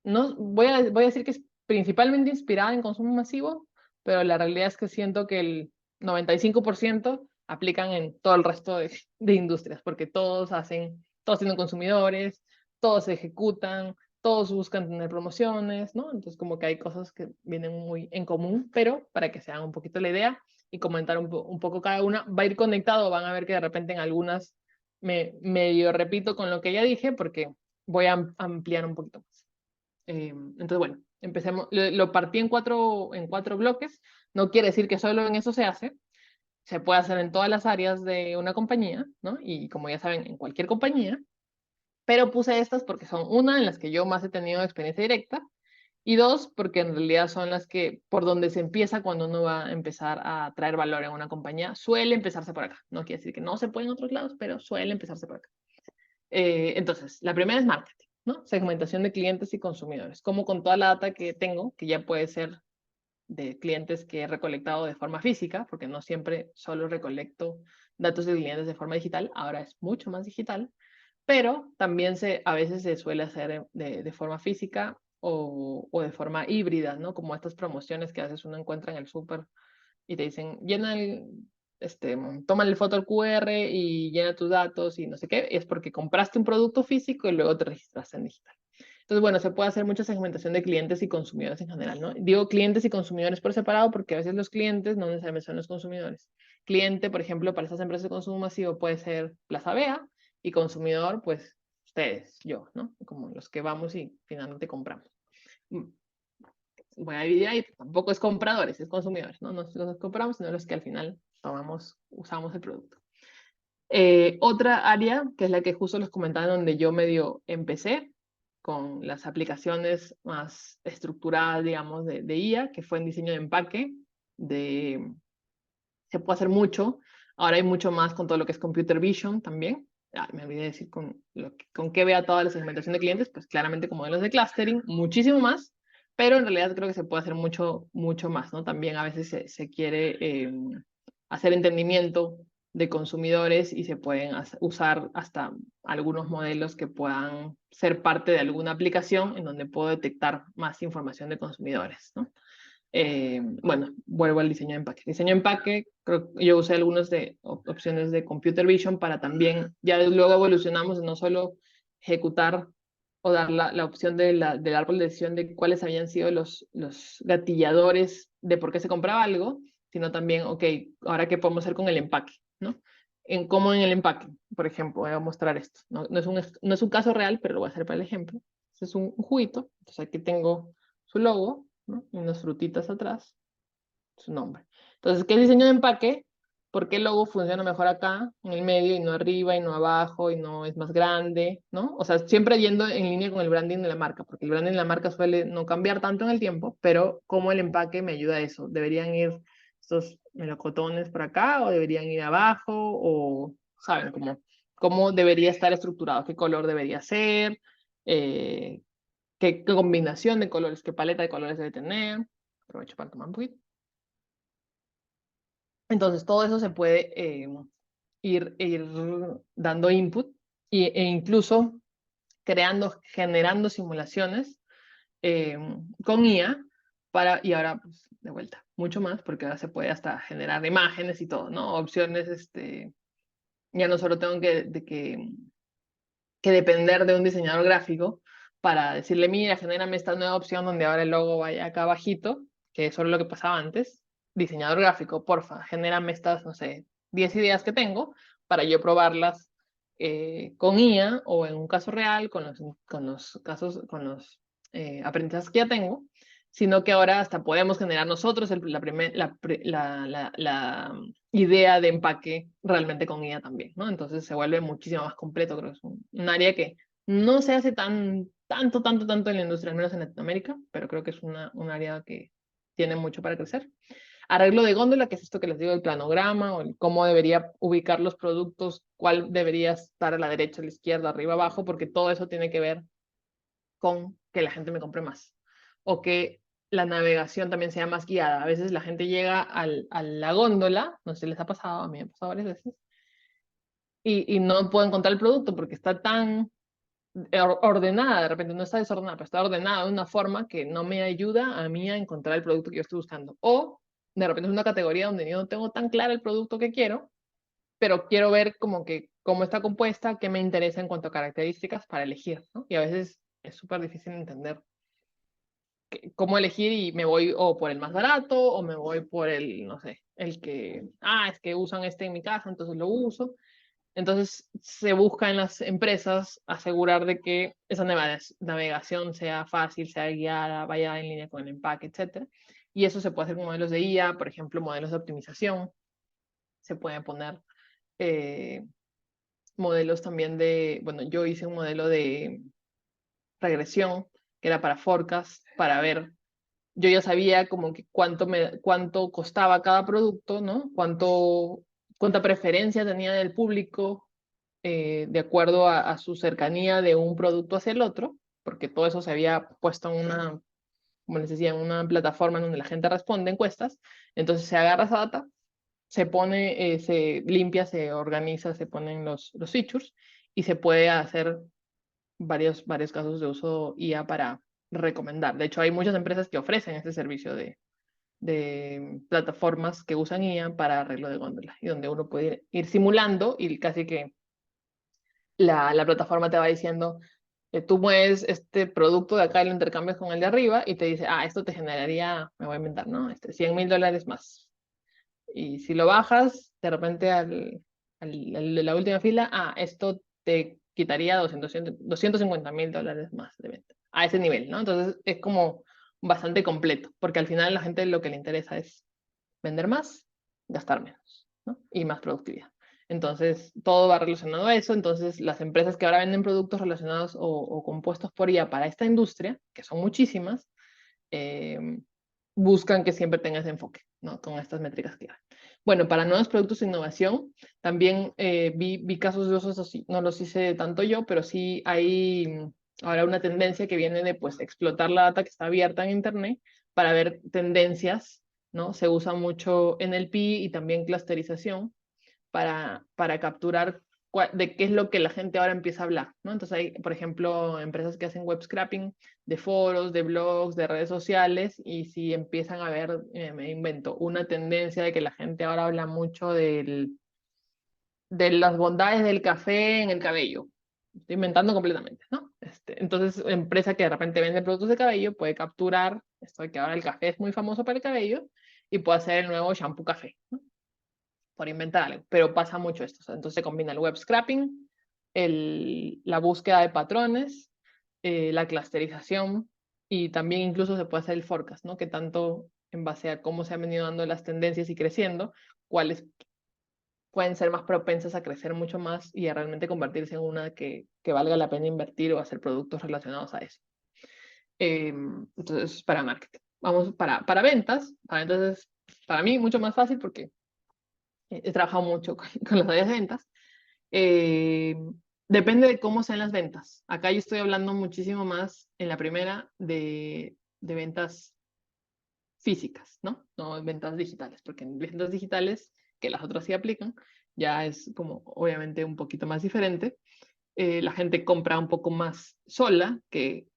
no, voy a decir que es principalmente inspirada en consumo masivo, pero la realidad es que siento que el 95% aplican en todo el resto de industrias, porque todos tienen consumidores, todos se ejecutan, todos buscan tener promociones, ¿no? Entonces como que hay cosas que vienen muy en común, pero para que se hagan un poquito la idea y comentar un poco cada una, va a ir conectado, van a ver que de repente en algunas me medio repito con lo que ya dije, porque voy a ampliar un poquito más. Entonces, bueno, empecemos. Lo partí en cuatro bloques. No quiere decir que solo en eso se hace, se puede hacer en todas las áreas de una compañía, ¿no? Y como ya saben, en cualquier compañía, pero puse estas porque son una en las que yo más he tenido experiencia directa y dos porque en realidad son las que por donde se empieza cuando uno va a empezar a traer valor en una compañía, suele empezarse por acá. No quiere decir que no se puede en otros lados, pero suele empezarse por acá. Entonces, la primera es marketing, ¿no? Segmentación de clientes y consumidores. Como con toda la data que tengo, que ya puede ser de clientes que he recolectado de forma física, porque no siempre solo recolecto datos de clientes de forma digital, ahora es mucho más digital, pero también a veces se suele hacer de forma física o de forma híbrida, ¿no? Como estas promociones que a veces uno encuentra en el súper y te dicen, llena toma el foto al QR y llena tus datos y no sé qué, es porque compraste un producto físico y luego te registraste en digital. Entonces, bueno, se puede hacer mucha segmentación de clientes y consumidores en general, ¿no? Digo clientes y consumidores por separado porque a veces los clientes no necesariamente son los consumidores. Cliente, por ejemplo, para estas empresas de consumo masivo puede ser Plaza Vea y consumidor, pues ustedes, yo, ¿no? Como los que vamos y finalmente compramos. Voy a dividir ahí, tampoco es compradores, es consumidores, ¿no? No los que compramos, sino los que al final usamos el producto. Otra área, que es la que justo les comentaba, donde yo medio empecé con las aplicaciones más estructuradas, digamos, de IA, que fue en diseño de empaque, se puede hacer mucho. Ahora hay mucho más con todo lo que es computer vision también. Me olvidé de decir con qué vea toda la segmentación de clientes, pues claramente con modelos de clustering, muchísimo más, pero en realidad creo que se puede hacer mucho, mucho más, ¿no? También a veces se quiere hacer entendimiento de consumidores y se pueden usar hasta algunos modelos que puedan ser parte de alguna aplicación en donde puedo detectar más información de consumidores, ¿no? Bueno, vuelvo al diseño de empaque. Diseño de empaque, creo que yo usé algunas de opciones de computer vision para también, ya luego evolucionamos de no solo ejecutar o dar la opción del árbol de decisión de cuáles habían sido los gatilladores de por qué se compraba algo, sino también, ok, ahora qué podemos hacer con el empaque, ¿no? Cómo en el empaque, por ejemplo, voy a mostrar esto. No es un caso real, pero lo voy a hacer para el ejemplo. Este es un juguito, entonces aquí tengo su logo, ¿no? Y unas frutitas atrás, su nombre. Entonces, ¿qué diseño de empaque? ¿Por qué el logo funciona mejor acá, en el medio, y no arriba, y no abajo, y no es más grande, ¿no? O sea, siempre yendo en línea con el branding de la marca, porque el branding de la marca suele no cambiar tanto en el tiempo, pero cómo el empaque me ayuda a eso. ¿Deberían ir estos melocotones por acá, o deberían ir abajo, o, ¿saben? Cómo debería estar estructurado, qué color debería ser, eh, qué combinación de colores, qué paleta de colores debe tener. Aprovecho para tomar un poquito. Entonces, todo eso se puede ir dando input e incluso generando simulaciones eh, con IA y ahora, pues, de vuelta, mucho más, porque ahora se puede hasta generar imágenes y todo, ¿no? Opciones, ya no solo tengo que depender de un diseñador gráfico para decirle, mira, genérame esta nueva opción donde ahora el logo vaya acá abajito, que es solo lo que pasaba antes. Diseñador gráfico, porfa, genérame estas, no sé, 10 ideas que tengo para yo probarlas con IA o en un caso real, con los aprendizajes que ya tengo, sino que ahora hasta podemos generar nosotros la idea de empaque realmente con IA también, ¿no? Entonces se vuelve muchísimo más completo, creo que es un área que no se hace tanto en la industria, al menos en Latinoamérica, pero creo que es un área que tiene mucho para crecer. Arreglo de góndola, que es esto que les digo, el planograma o cómo debería ubicar los productos, cuál debería estar a la derecha, a la izquierda, arriba, abajo, porque todo eso tiene que ver con que la gente me compre más. O que la navegación también sea más guiada. A veces la gente llega a la góndola, no sé si les ha pasado, a mí me ha pasado varias veces, y no puedo encontrar el producto porque está tan ordenada, de repente no está desordenada, pero está ordenada de una forma que no me ayuda a mí a encontrar el producto que yo estoy buscando. O de repente es una categoría donde yo no tengo tan claro el producto que quiero, pero quiero ver como que cómo está compuesta, qué me interesa en cuanto a características para elegir, ¿no? Y a veces es súper difícil entender cómo elegir y me voy o por el más barato o me voy por el, no sé, es que usan este en mi casa, entonces lo uso. Entonces se busca en las empresas asegurar de que esa navegación sea fácil, sea guiada, vaya en línea con el empaque, etcétera. Y eso se puede hacer con modelos de IA, por ejemplo, modelos de optimización, Se pueden poner modelos también de, bueno, yo hice un modelo de regresión que era para forecast, para ver, yo ya sabía como que cuánto costaba cada producto, ¿no? Cuánta preferencia tenía del público de acuerdo a su cercanía de un producto hacia el otro, porque todo eso se había puesto en una, como les decía, en una plataforma en donde la gente responde encuestas. Entonces se agarra esa data, se pone, se limpia, se organiza, se ponen los features y se puede hacer varios casos de uso IA para recomendar. De hecho, hay muchas empresas que ofrecen este servicio de plataformas que usan IA para arreglo de góndola y donde uno puede ir simulando y casi que la plataforma te va diciendo, tú mueves este producto de acá y lo intercambias con el de arriba y te dice, esto te generaría, me voy a inventar, ¿no? $100,000 más. Y si lo bajas, de repente al de la última fila, esto te quitaría $250,000 más de venta. A ese nivel, ¿no? Entonces es como bastante completo, porque al final a la gente lo que le interesa es vender más, gastar menos, ¿no? Y más productividad. Entonces, todo va relacionado a eso. Entonces, las empresas que ahora venden productos relacionados o compuestos por IA para esta industria, que son muchísimas, eh, buscan que siempre tenga ese enfoque, ¿no? Con estas métricas clave. Bueno, para nuevos productos de innovación, también vi casos de uso, eso sí, no los hice tanto yo, pero sí hay ahora una tendencia que viene de pues, explotar la data que está abierta en Internet para ver tendencias, ¿no? Se usa mucho NLP y también clusterización para capturar de qué es lo que la gente ahora empieza a hablar, ¿no? Entonces hay, por ejemplo, empresas que hacen web scraping de foros, de blogs, de redes sociales, y si empiezan a ver, me invento, una tendencia de que la gente ahora habla mucho de las bondades del café en el cabello. Estoy inventando completamente, ¿no? Entonces, empresa que de repente vende productos de cabello puede capturar esto de que ahora el café es muy famoso para el cabello y puede hacer el nuevo shampoo café, ¿no? Por inventar algo, pero pasa mucho esto. O sea, entonces se combina el web scraping, la búsqueda de patrones, la clusterización y también incluso se puede hacer el forecast, ¿no? Que tanto en base a cómo se han venido dando las tendencias y creciendo, cuáles pueden ser más propensas a crecer mucho más y a realmente convertirse en una que valga la pena invertir o hacer productos relacionados a eso. Entonces, para marketing. Vamos para ventas. Para ventas es para mí mucho más fácil porque he trabajado mucho con las áreas de ventas. Eh, Depende de cómo sean las ventas. Acá yo estoy hablando muchísimo más en la primera de ventas físicas, ¿no? No ventas digitales, porque en ventas digitales, que las otras sí aplican, ya es como obviamente un poquito más diferente. La gente compra un poco más sola que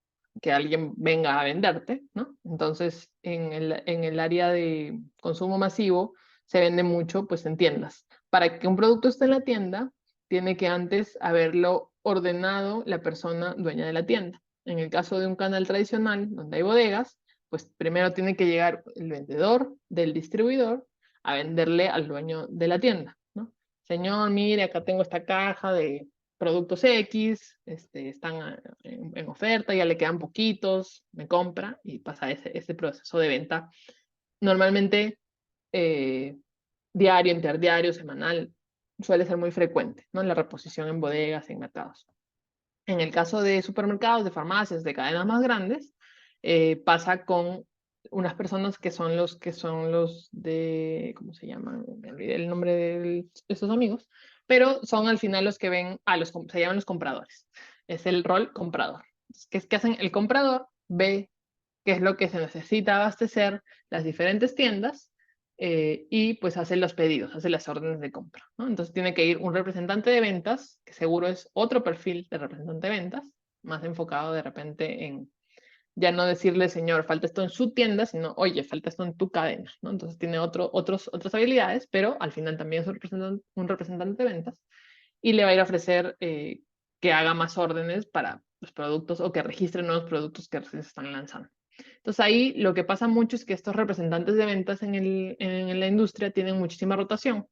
alguien venga a venderte, ¿no? Entonces, en el área de consumo masivo se vende mucho pues en tiendas. Para que un producto esté en la tienda, tiene que antes haberlo ordenado la persona dueña de la tienda. En el caso de un canal tradicional, donde hay bodegas, pues primero tiene que llegar el vendedor del distribuidor a venderle al dueño de la tienda, ¿no? Señor, mire, acá tengo esta caja de productos X, están en oferta, ya le quedan poquitos, me compra y pasa ese proceso de venta. Normalmente diario, interdiario, semanal, suele ser muy frecuente, ¿no? La reposición en bodegas, en mercados. En el caso de supermercados, de farmacias, de cadenas más grandes, pasa con unas personas que son los de, ¿cómo se llaman? Me olvidé el nombre de estos amigos, pero son al final los que ven, se llaman los compradores. Es el rol comprador. ¿Qué es que hacen? El comprador ve qué es lo que se necesita abastecer las diferentes tiendas y pues hace los pedidos, hace las órdenes de compra, ¿no? Entonces tiene que ir un representante de ventas, que seguro es otro perfil de representante de ventas, más enfocado de repente en ya no decirle, señor, falta esto en su tienda, sino, oye, falta esto en tu cadena, ¿no? Entonces tiene otras habilidades, pero al final también es un representante de ventas y le va a ir a ofrecer que haga más órdenes para los productos o que registre nuevos productos que recién se están lanzando. Entonces ahí lo que pasa mucho es que estos representantes de ventas en la industria tienen muchísima rotación,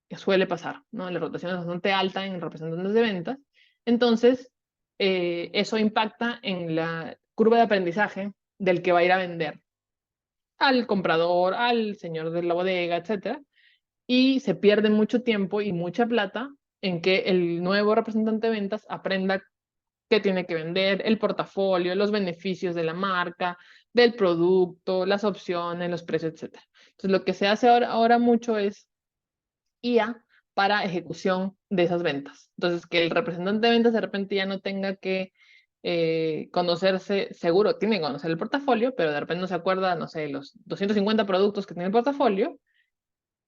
que suele pasar, ¿no? La rotación es bastante alta en representantes de ventas. Entonces, eso impacta en la curva de aprendizaje del que va a ir a vender al comprador, al señor de la bodega, etcétera. y se pierde mucho tiempo y mucha plata en que el nuevo representante de ventas aprenda qué tiene que vender, el portafolio, los beneficios de la marca, del producto, las opciones, los precios, etc. Entonces, lo que se hace ahora mucho es IA para ejecución de esas ventas. Entonces, que el representante de ventas de repente ya no tenga que conocerse, seguro tiene que conocer el portafolio, pero de repente no se acuerda, no sé, los 250 productos que tiene el portafolio,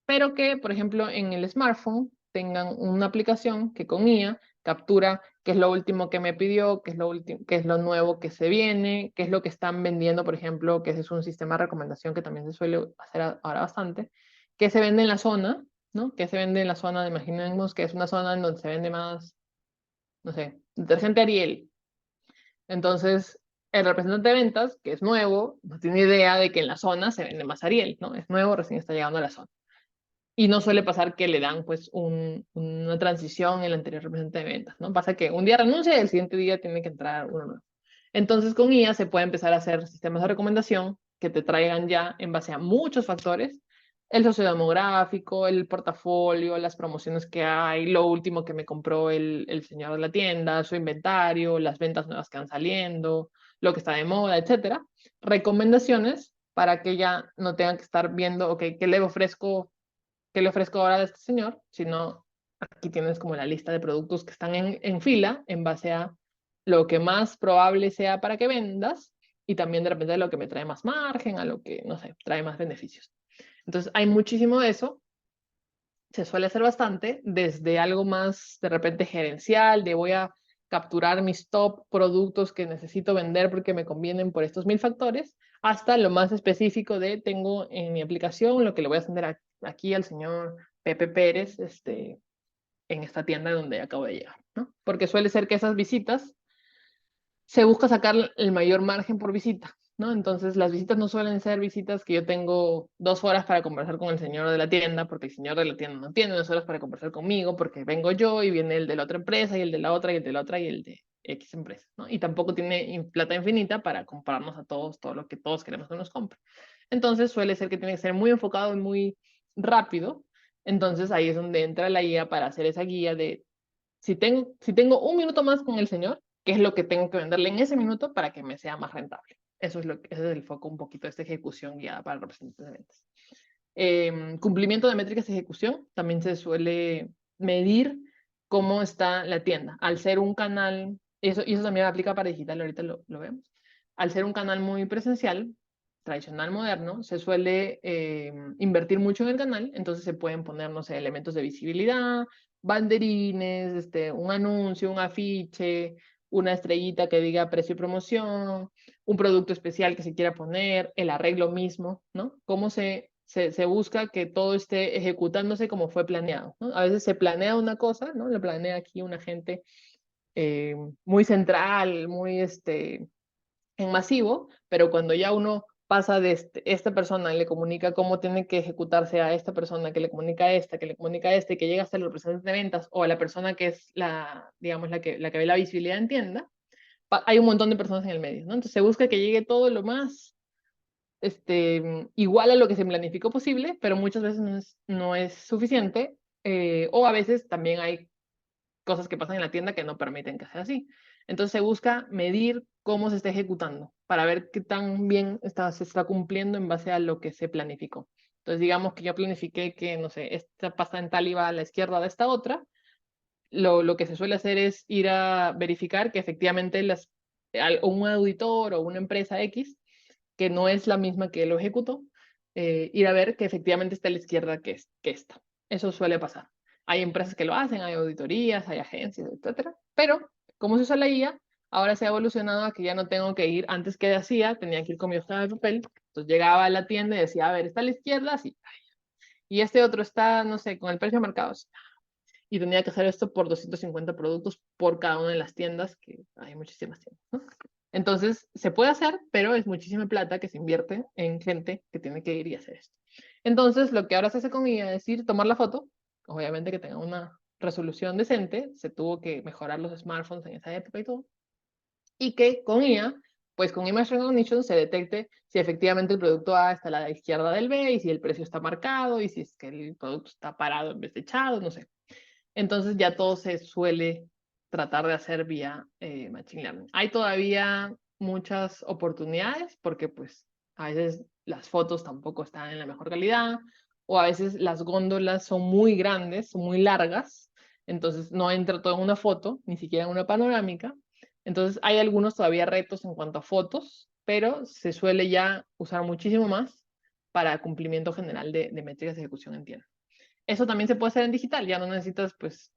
pero que, por ejemplo, en el smartphone tengan una aplicación que con IA captura qué es lo último que me pidió, qué es lo último, qué es lo nuevo que se viene, qué es lo que están vendiendo, por ejemplo, que ese es un sistema de recomendación que también se suele hacer ahora bastante, qué se vende en la zona, ¿no? ¿Qué se vende en la zona? Imaginemos que es una zona en donde se vende más, no sé, detergente Ariel. Entonces, el representante de ventas, que es nuevo, no tiene idea de que en la zona se vende más Ariel, ¿no? Es nuevo, recién está llegando a la zona. Y no suele pasar que le dan pues una transición en el anterior representante de ventas, ¿no? Pasa que un día renuncia y el siguiente día tiene que entrar uno nuevo. Entonces con IA se puede empezar a hacer sistemas de recomendación que te traigan ya en base a muchos factores, el sociodemográfico, el portafolio, las promociones que hay, lo último que me compró el señor de la tienda, su inventario, las ventas nuevas que van saliendo, lo que está de moda, etcétera. Recomendaciones para que ya no tengan que estar viendo, ok, ¿qué le ofrezco ahora a este señor? Sino aquí tienes como la lista de productos que están en fila en base a lo que más probable sea para que vendas y también de repente a lo que me trae más margen, a lo que, no sé, trae más beneficios. Entonces hay muchísimo de eso, se suele hacer bastante, desde algo más de repente gerencial, de voy a capturar mis top productos que necesito vender porque me convienen por estos 1000 factores, hasta lo más específico de tengo en mi aplicación lo que le voy a hacer aquí al señor Pepe Pérez, en esta tienda donde acabo de llegar, ¿no? Porque suele ser que esas visitas se busca sacar el mayor margen por visita, ¿no? Entonces las visitas no suelen ser visitas que yo tengo 2 horas para conversar con el señor de la tienda, porque el señor de la tienda no tiene 2 horas para conversar conmigo, porque vengo yo y viene el de la otra empresa y el de la otra y el de la otra y el de X empresa, ¿no? Y tampoco tiene plata infinita para comprarnos a todos todo lo que todos queremos que nos compre. Entonces suele ser que tiene que ser muy enfocado y muy rápido. Entonces ahí es donde entra la guía para hacer esa guía de si tengo un minuto más con el señor, ¿qué es lo que tengo que venderle en ese minuto para que me sea más rentable? Ese es el foco un poquito de esta ejecución guiada para representantes de ventas. Cumplimiento de métricas de ejecución, también se suele medir cómo está la tienda. Al ser un canal, y eso también aplica para digital, ahorita lo vemos. Al ser un canal muy presencial, tradicional, moderno, se suele invertir mucho en el canal, entonces se pueden poner, no sé, elementos de visibilidad, banderines, un anuncio, un afiche, una estrellita que diga precio y promoción, un producto especial que se quiera poner, el arreglo mismo, ¿no? Cómo se busca que todo esté ejecutándose como fue planeado, ¿no? A veces se planea una cosa, ¿no? Lo planea aquí un agente muy central, muy en masivo, pero cuando ya uno pasa de esta persona y le comunica cómo tiene que ejecutarse a esta persona, que le comunica a esta, que le comunica a este, que llega hasta el representante de ventas o a la persona que es digamos, la que ve la visibilidad en tienda, hay un montón de personas en el medio, ¿no? Entonces se busca que llegue todo lo más igual a lo que se planificó posible, pero muchas veces no es suficiente, o a veces también hay cosas que pasan en la tienda que no permiten que sea así. Entonces se busca medir cómo se está ejecutando para ver qué tan bien se está cumpliendo en base a lo que se planificó. Entonces digamos que yo planifiqué que, no sé, esta pasta dental iba a la izquierda de esta otra, lo que se suele hacer es ir a verificar que efectivamente un auditor o una empresa X, que no es la misma que lo ejecutó, ir a ver que efectivamente está a la izquierda que está. Eso suele pasar. Hay empresas que lo hacen, hay auditorías, hay agencias, etcétera. Pero, como se usa la IA, ahora se ha evolucionado a que ya no tengo que ir, antes que hacía, tenía que ir con mi hoja de papel. Entonces llegaba a la tienda y decía, a ver, ¿está a la izquierda? Sí. Y este otro está, no sé, con el precio marcado. Sí. Y tenía que hacer esto por 250 productos por cada una de las tiendas, que hay muchísimas tiendas, ¿no? Entonces, se puede hacer, pero es muchísima plata que se invierte en gente que tiene que ir y hacer esto. Entonces, lo que ahora se hace con IA es ir, tomar la foto, obviamente que tenga una resolución decente, se tuvo que mejorar los smartphones en esa época y todo, y que con IA pues con Image Recognition se detecte si efectivamente el producto A está a la izquierda del B y si el precio está marcado y si es que el producto está parado en vez de echado, no sé. Entonces ya todo se suele tratar de hacer vía Machine Learning. Hay todavía muchas oportunidades porque pues a veces las fotos tampoco están en la mejor calidad o a veces las góndolas son muy grandes, son muy largas, entonces no entra todo en una foto, ni siquiera en una panorámica. Entonces hay algunos todavía retos en cuanto a fotos, pero se suele ya usar muchísimo más para cumplimiento general de métricas de ejecución en tienda. Eso también se puede hacer en digital, ya no necesitas pues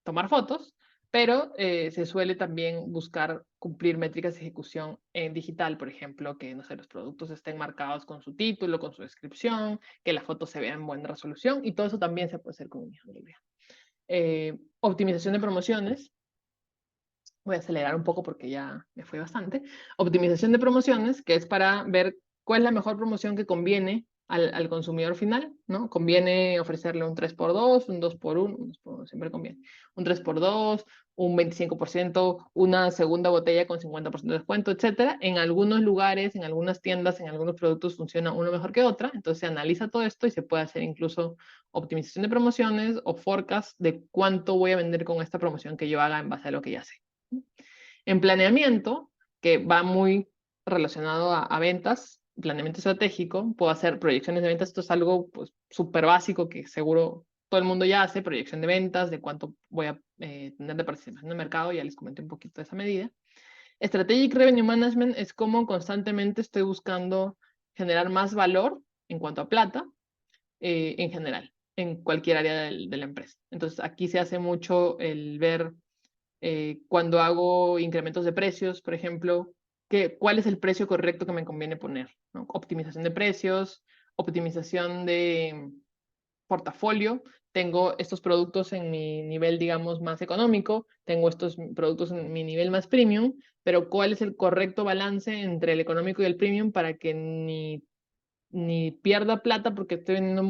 tomar fotos, pero se suele también buscar cumplir métricas de ejecución en digital, por ejemplo, que no sé, los productos estén marcados con su título, con su descripción, que la foto se vea en buena resolución y todo eso también se puede hacer con un optimización de promociones. Voy a acelerar un poco porque ya me fue bastante. Optimización de promociones, que es para ver cuál es la mejor promoción que conviene al consumidor final, ¿no? Conviene ofrecerle un 3x2, un 2x1, un 2x1 siempre conviene, un 3x2, un 25%, una segunda botella con 50% de descuento, etcétera. En algunos lugares, en algunas tiendas, en algunos productos funciona uno mejor que otra, entonces se analiza todo esto y se puede hacer incluso optimización de promociones o forecast de cuánto voy a vender con esta promoción que yo haga en base a lo que ya sé. En planeamiento, que va muy relacionado a ventas, planeamiento estratégico, puedo hacer proyecciones de ventas. Esto es algo pues súper básico que seguro todo el mundo ya hace, proyección de ventas, de cuánto voy a tener de participación en el mercado, ya les comenté un poquito de esa medida. Strategic Revenue Management es como constantemente estoy buscando generar más valor en cuanto a plata en general, en cualquier área de la empresa. Entonces aquí se hace mucho el ver cuando hago incrementos de precios, por ejemplo, cuál es el precio correcto que me conviene poner, ¿no? Optimización de precios, optimización de portafolio. Tengo estos productos en mi nivel, digamos, más económico, tengo estos productos en mi nivel más premium, pero ¿cuál es el correcto balance entre el económico y el premium para que ni pierda plata porque estoy vendiendo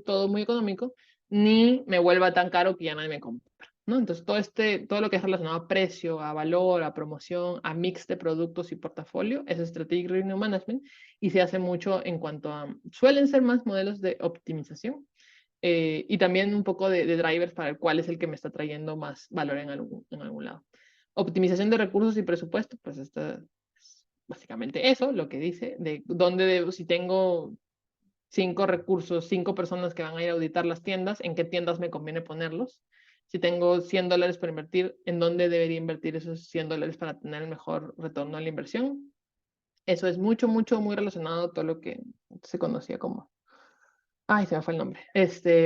todo muy económico, ni me vuelva tan caro que ya nadie me compra, ¿no? Entonces, todo lo que es relacionado a precio, a valor, a promoción, a mix de productos y portafolio, es Strategic Revenue Management y se hace mucho en cuanto a, suelen ser más modelos de optimización y también un poco de drivers para cuál es el que me está trayendo más valor en algún lado. Optimización de recursos y presupuesto, pues esta básicamente eso, lo que dice, de dónde debo, si tengo 5 recursos, 5 personas que van a ir a auditar las tiendas, en qué tiendas me conviene ponerlos. Si tengo $100 para invertir, ¿en dónde debería invertir esos $100 para tener el mejor retorno a la inversión? Eso es muy relacionado a todo lo que se conocía como... Ay, se me fue el nombre.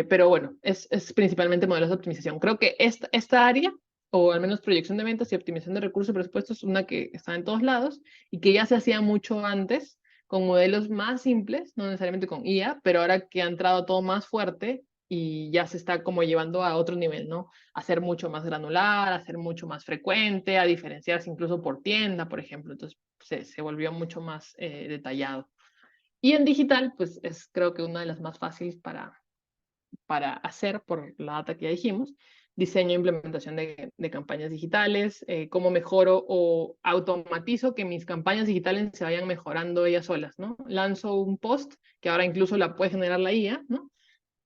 Pero bueno, es principalmente modelos de optimización. Creo que esta área o al menos proyección de ventas y optimización de recursos y presupuestos, es una que está en todos lados y que ya se hacía mucho antes con modelos más simples, no necesariamente con IA, pero ahora que ha entrado todo más fuerte y ya se está como llevando a otro nivel, ¿no? A ser mucho más granular, a ser mucho más frecuente, a diferenciarse incluso por tienda, por ejemplo. Entonces se volvió mucho más detallado. Y en digital, pues es creo que una de las más fáciles para hacer por la data que ya dijimos, diseño e implementación de campañas digitales, cómo mejoro o automatizo que mis campañas digitales se vayan mejorando ellas solas, ¿no? Lanzo un post, que ahora incluso la puede generar la IA, ¿no?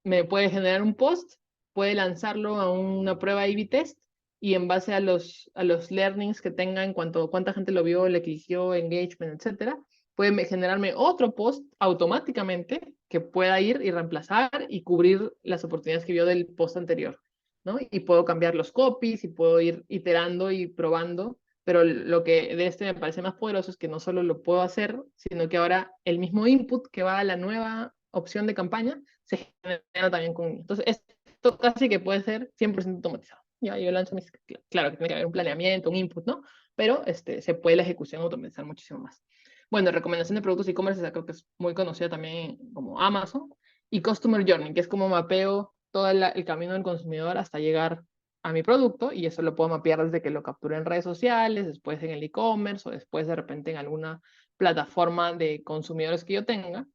Me puede generar un post, puede lanzarlo a una prueba A/B test y en base a los learnings que tenga en cuanto a cuánta gente lo vio, le cliqueó, engagement, etcétera, puede generarme otro post automáticamente que pueda ir y reemplazar y cubrir las oportunidades que vio del post anterior, ¿no? Y puedo cambiar los copies y puedo ir iterando y probando, pero lo que de me parece más poderoso es que no solo lo puedo hacer, sino que ahora el mismo input que va a la nueva opción de campaña se genera también con... Entonces, esto casi que puede ser 100% automatizado. Ya, yo lanzo mis... Claro que tiene que haber un planeamiento, un input, ¿no? Pero se puede la ejecución automatizar muchísimo más. Bueno, recomendación de productos e-commerce, creo que es muy conocida también como Amazon. Y Customer Journey, que es como mapeo todo el camino del consumidor hasta llegar a mi producto y eso lo puedo mapear desde que lo capture en redes sociales, después en el e-commerce o después de repente en alguna plataforma de consumidores que yo tenga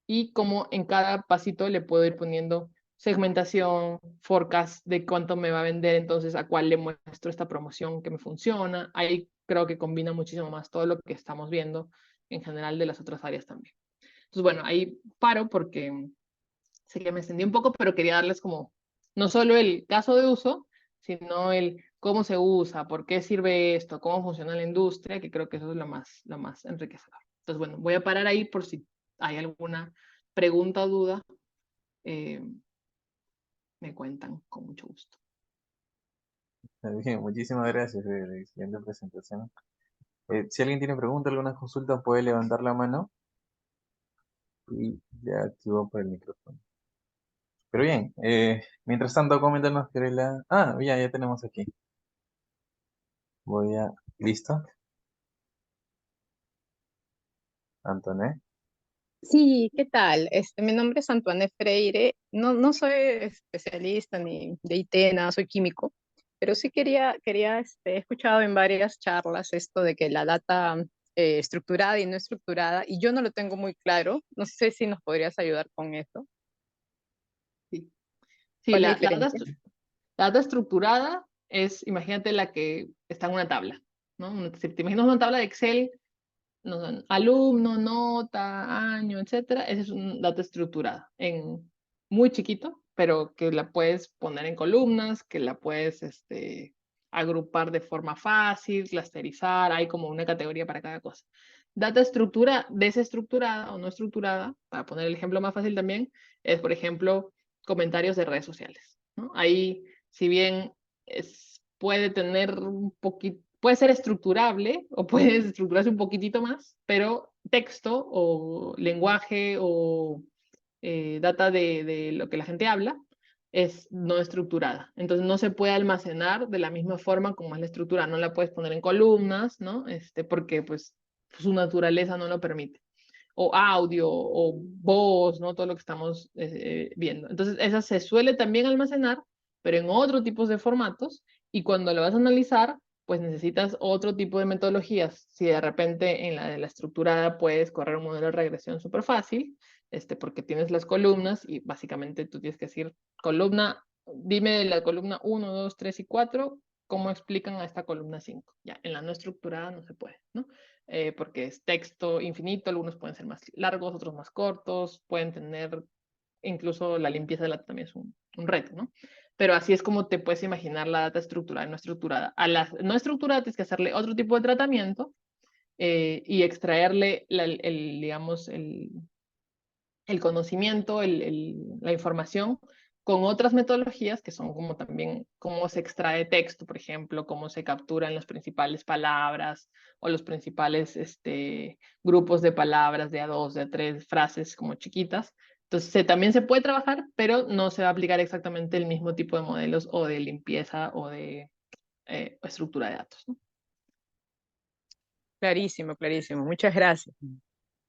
y como en cada pasito le puedo ir poniendo segmentación, forecast de cuánto me va a vender, entonces a cuál le muestro esta promoción que me funciona. Hay creo que combina muchísimo más todo lo que estamos viendo en general de las otras áreas también. Entonces, bueno, ahí paro porque sé que me extendí un poco, pero quería darles como no solo el caso de uso, sino el cómo se usa, por qué sirve esto, cómo funciona la industria, que creo que eso es lo más enriquecedor. Entonces, bueno, voy a parar ahí por si hay alguna pregunta o duda, eh, me cuentan con mucho gusto. Bien, muchísimas gracias por la excelente presentación. Si alguien tiene preguntas, alguna consulta, puede levantar la mano y ya activo por el micrófono. Pero bien, mientras tanto, coméntanos, Fiorella. Ah, ya tenemos aquí. ¿Listo? Antoné. Sí, ¿qué tal? Mi nombre es Antoine Freire. No soy especialista ni de IT, nada, soy químico, pero sí he escuchado en varias charlas esto de que la data estructurada y no estructurada, y yo no lo tengo muy claro. No sé si nos podrías ayudar con eso. Sí, sí, ¿Cuál es la diferencia? la data estructurada es, imagínate la que está en una tabla, ¿no? Si te imaginas una tabla de Excel, no, alumno, nota, año, etcétera, esa es una data estructurada, en muy chiquito, pero que la puedes poner en columnas, que la puedes agrupar de forma fácil, clusterizar, hay como una categoría para cada cosa. Data estructura, desestructurada o no estructurada, para poner el ejemplo más fácil también, es, por ejemplo, comentarios de redes sociales, ¿no? Ahí, si bien puede tener un poquito, puede ser estructurable o puede estructurarse un poquitito más, pero texto o lenguaje o data de lo que la gente habla es no estructurada. Entonces no se puede almacenar de la misma forma como es la estructura. No la puedes poner en columnas, ¿no? Porque pues su naturaleza no lo permite. O audio, o voz, ¿no? Todo lo que estamos viendo. Entonces, esa se suele también almacenar, pero en otro tipo de formatos, y cuando lo vas a analizar, pues necesitas otro tipo de metodologías. Si de repente en la de la estructurada puedes correr un modelo de regresión súper fácil, porque tienes las columnas y básicamente tú tienes que decir, columna, dime de la columna 1, 2, 3 y 4, ¿cómo explican a esta columna 5? Ya, en la no estructurada no se puede, ¿no? Porque es texto infinito, algunos pueden ser más largos, otros más cortos, pueden tener, incluso la limpieza de la data también es un reto, ¿no? Pero así es como te puedes imaginar la data estructurada y no estructurada. A la no estructurada tienes que hacerle otro tipo de tratamiento y extraerle, digamos, el conocimiento, la información con otras metodologías que son como también cómo se extrae texto, por ejemplo, cómo se capturan las principales palabras o los principales grupos de palabras de a dos, de a tres frases como chiquitas. Entonces también se puede trabajar, pero no se va a aplicar exactamente el mismo tipo de modelos o de limpieza o de estructura de datos, ¿no? Clarísimo, clarísimo. Muchas gracias.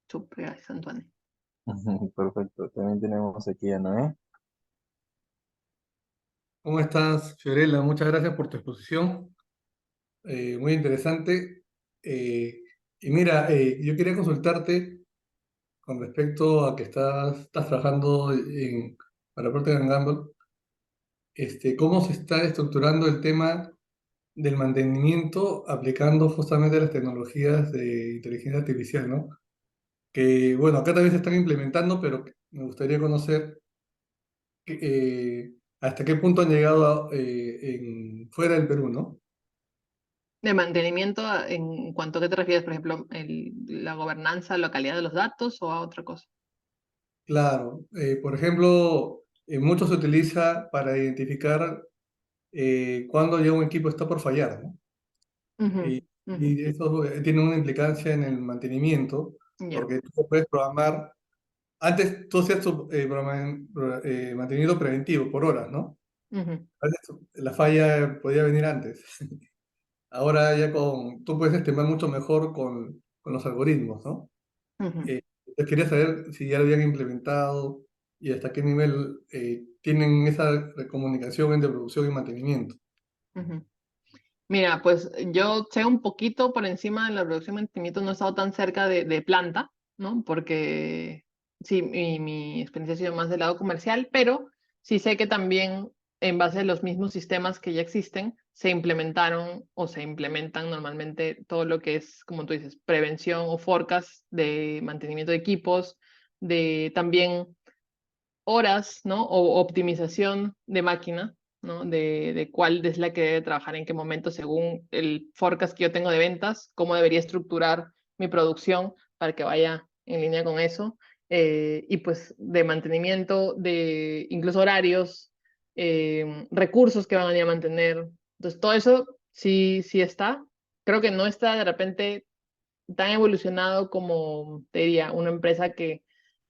Súper, gracias, Antoine. Perfecto. También tenemos aquí a Noé. ¿Cómo estás, Fiorella? Muchas gracias por tu exposición, muy interesante. Eh, y mira, yo quería consultarte con respecto a que estás trabajando para Procter Gamble, ¿cómo se está estructurando el tema del mantenimiento aplicando justamente las tecnologías de inteligencia artificial, ¿no? Que, bueno, acá también se están implementando, pero me gustaría conocer hasta qué punto han llegado fuera del Perú, ¿no? De mantenimiento, ¿en cuanto a qué te refieres? Por ejemplo, la gobernanza, la calidad de los datos o a otra cosa. Claro, por ejemplo, mucho se utiliza para identificar cuándo ya un equipo está por fallar, ¿no? Ujú, Y, ujú, y eso tiene una implicancia en el mantenimiento, ya, porque tú puedes programar, antes tú hacías tu mantenimiento preventivo por horas, ¿no? ujú, Antes la falla podía venir antes. Ahora ya tú puedes estimar mucho mejor con los algoritmos, ¿no? ujú, Yo quería saber si ya lo habían implementado y hasta qué nivel tienen esa comunicación entre producción y mantenimiento. ujú. Mira, pues yo sé un poquito por encima de la producción y mantenimiento, no he estado tan cerca de planta, ¿no? Porque sí, mi experiencia ha sido más del lado comercial, pero sí sé que también en base a los mismos sistemas que ya existen, se implementaron o se implementan normalmente todo lo que es, como tú dices, prevención o forecast de mantenimiento de equipos, de también horas, ¿no? O optimización de máquina, ¿no? De cuál es la que debe trabajar en qué momento según el forecast que yo tengo de ventas, cómo debería estructurar mi producción para que vaya en línea con eso. Y pues de mantenimiento, de incluso horarios, recursos que van a ir a mantener. Entonces, todo eso sí, sí está. Creo que no está de repente tan evolucionado como, te diría, una empresa que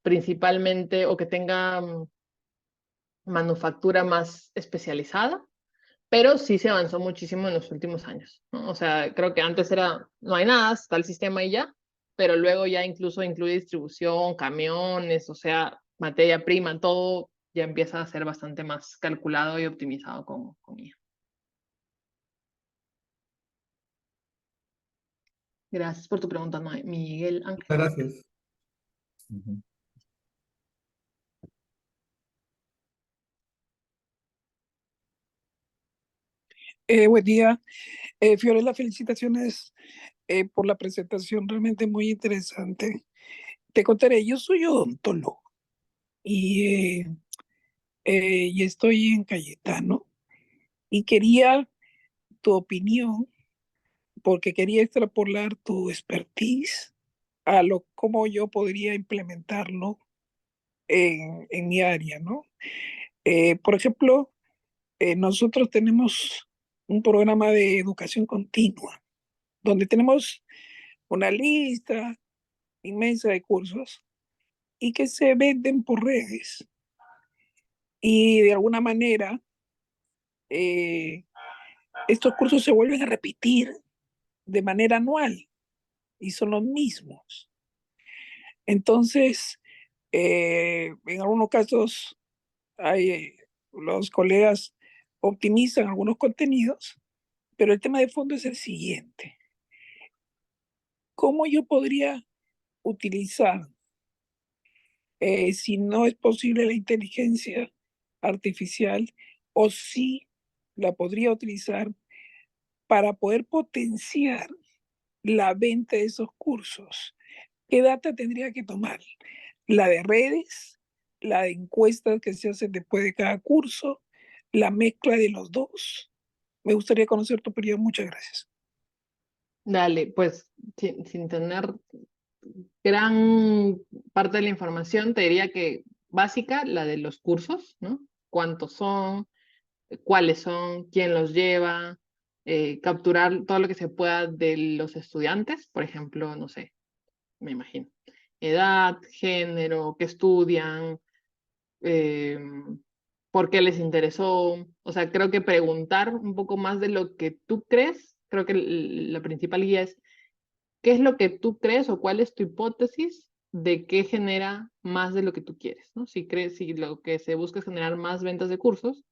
principalmente o que tenga manufactura más especializada, pero sí se avanzó muchísimo en los últimos años, ¿no? O sea, creo que antes era, no hay nada, está el sistema y ya, pero luego ya incluso incluye distribución, camiones, o sea, materia prima, todo ya empieza a ser bastante más calculado y optimizado con IA. Gracias por tu pregunta, Miguel Ángel. Gracias. Ujú. Buen día. Fiorella, felicitaciones por la presentación, realmente muy interesante. Te contaré, yo soy odontólogo y, y estoy en Cayetano y quería tu opinión porque quería extrapolar tu expertise a lo cómo yo podría implementarlo en mi área, ¿no? Por ejemplo, nosotros tenemos un programa de educación continua donde tenemos una lista inmensa de cursos y que se venden por redes. Y de alguna manera, eh, estos cursos se vuelven a repetir de manera anual y son los mismos. Entonces, en algunos casos, los colegas optimizan algunos contenidos, pero el tema de fondo es el siguiente. ¿Cómo yo podría utilizar, si no es posible la inteligencia artificial, o si la podría utilizar para poder potenciar la venta de esos cursos? ¿Qué data tendría que tomar? ¿La de redes? ¿La de encuestas que se hacen después de cada curso? ¿La mezcla de los dos? Me gustaría conocer tu opinión. Muchas gracias. Dale, pues sin tener gran parte de la información, te diría que básica, la de los cursos, ¿no? ¿Cuántos son? ¿Cuáles son? ¿Quién los lleva? Capturar todo lo que se pueda de los estudiantes, por ejemplo, no sé, me imagino. Edad, género, qué estudian, eh, por qué les interesó. O sea, creo que preguntar un poco más de lo que tú crees, creo que la principal guía es qué es lo que tú crees o cuál es tu hipótesis de qué genera más de lo que tú quieres, ¿no? Si crees, si lo que se busca es generar más ventas de cursos,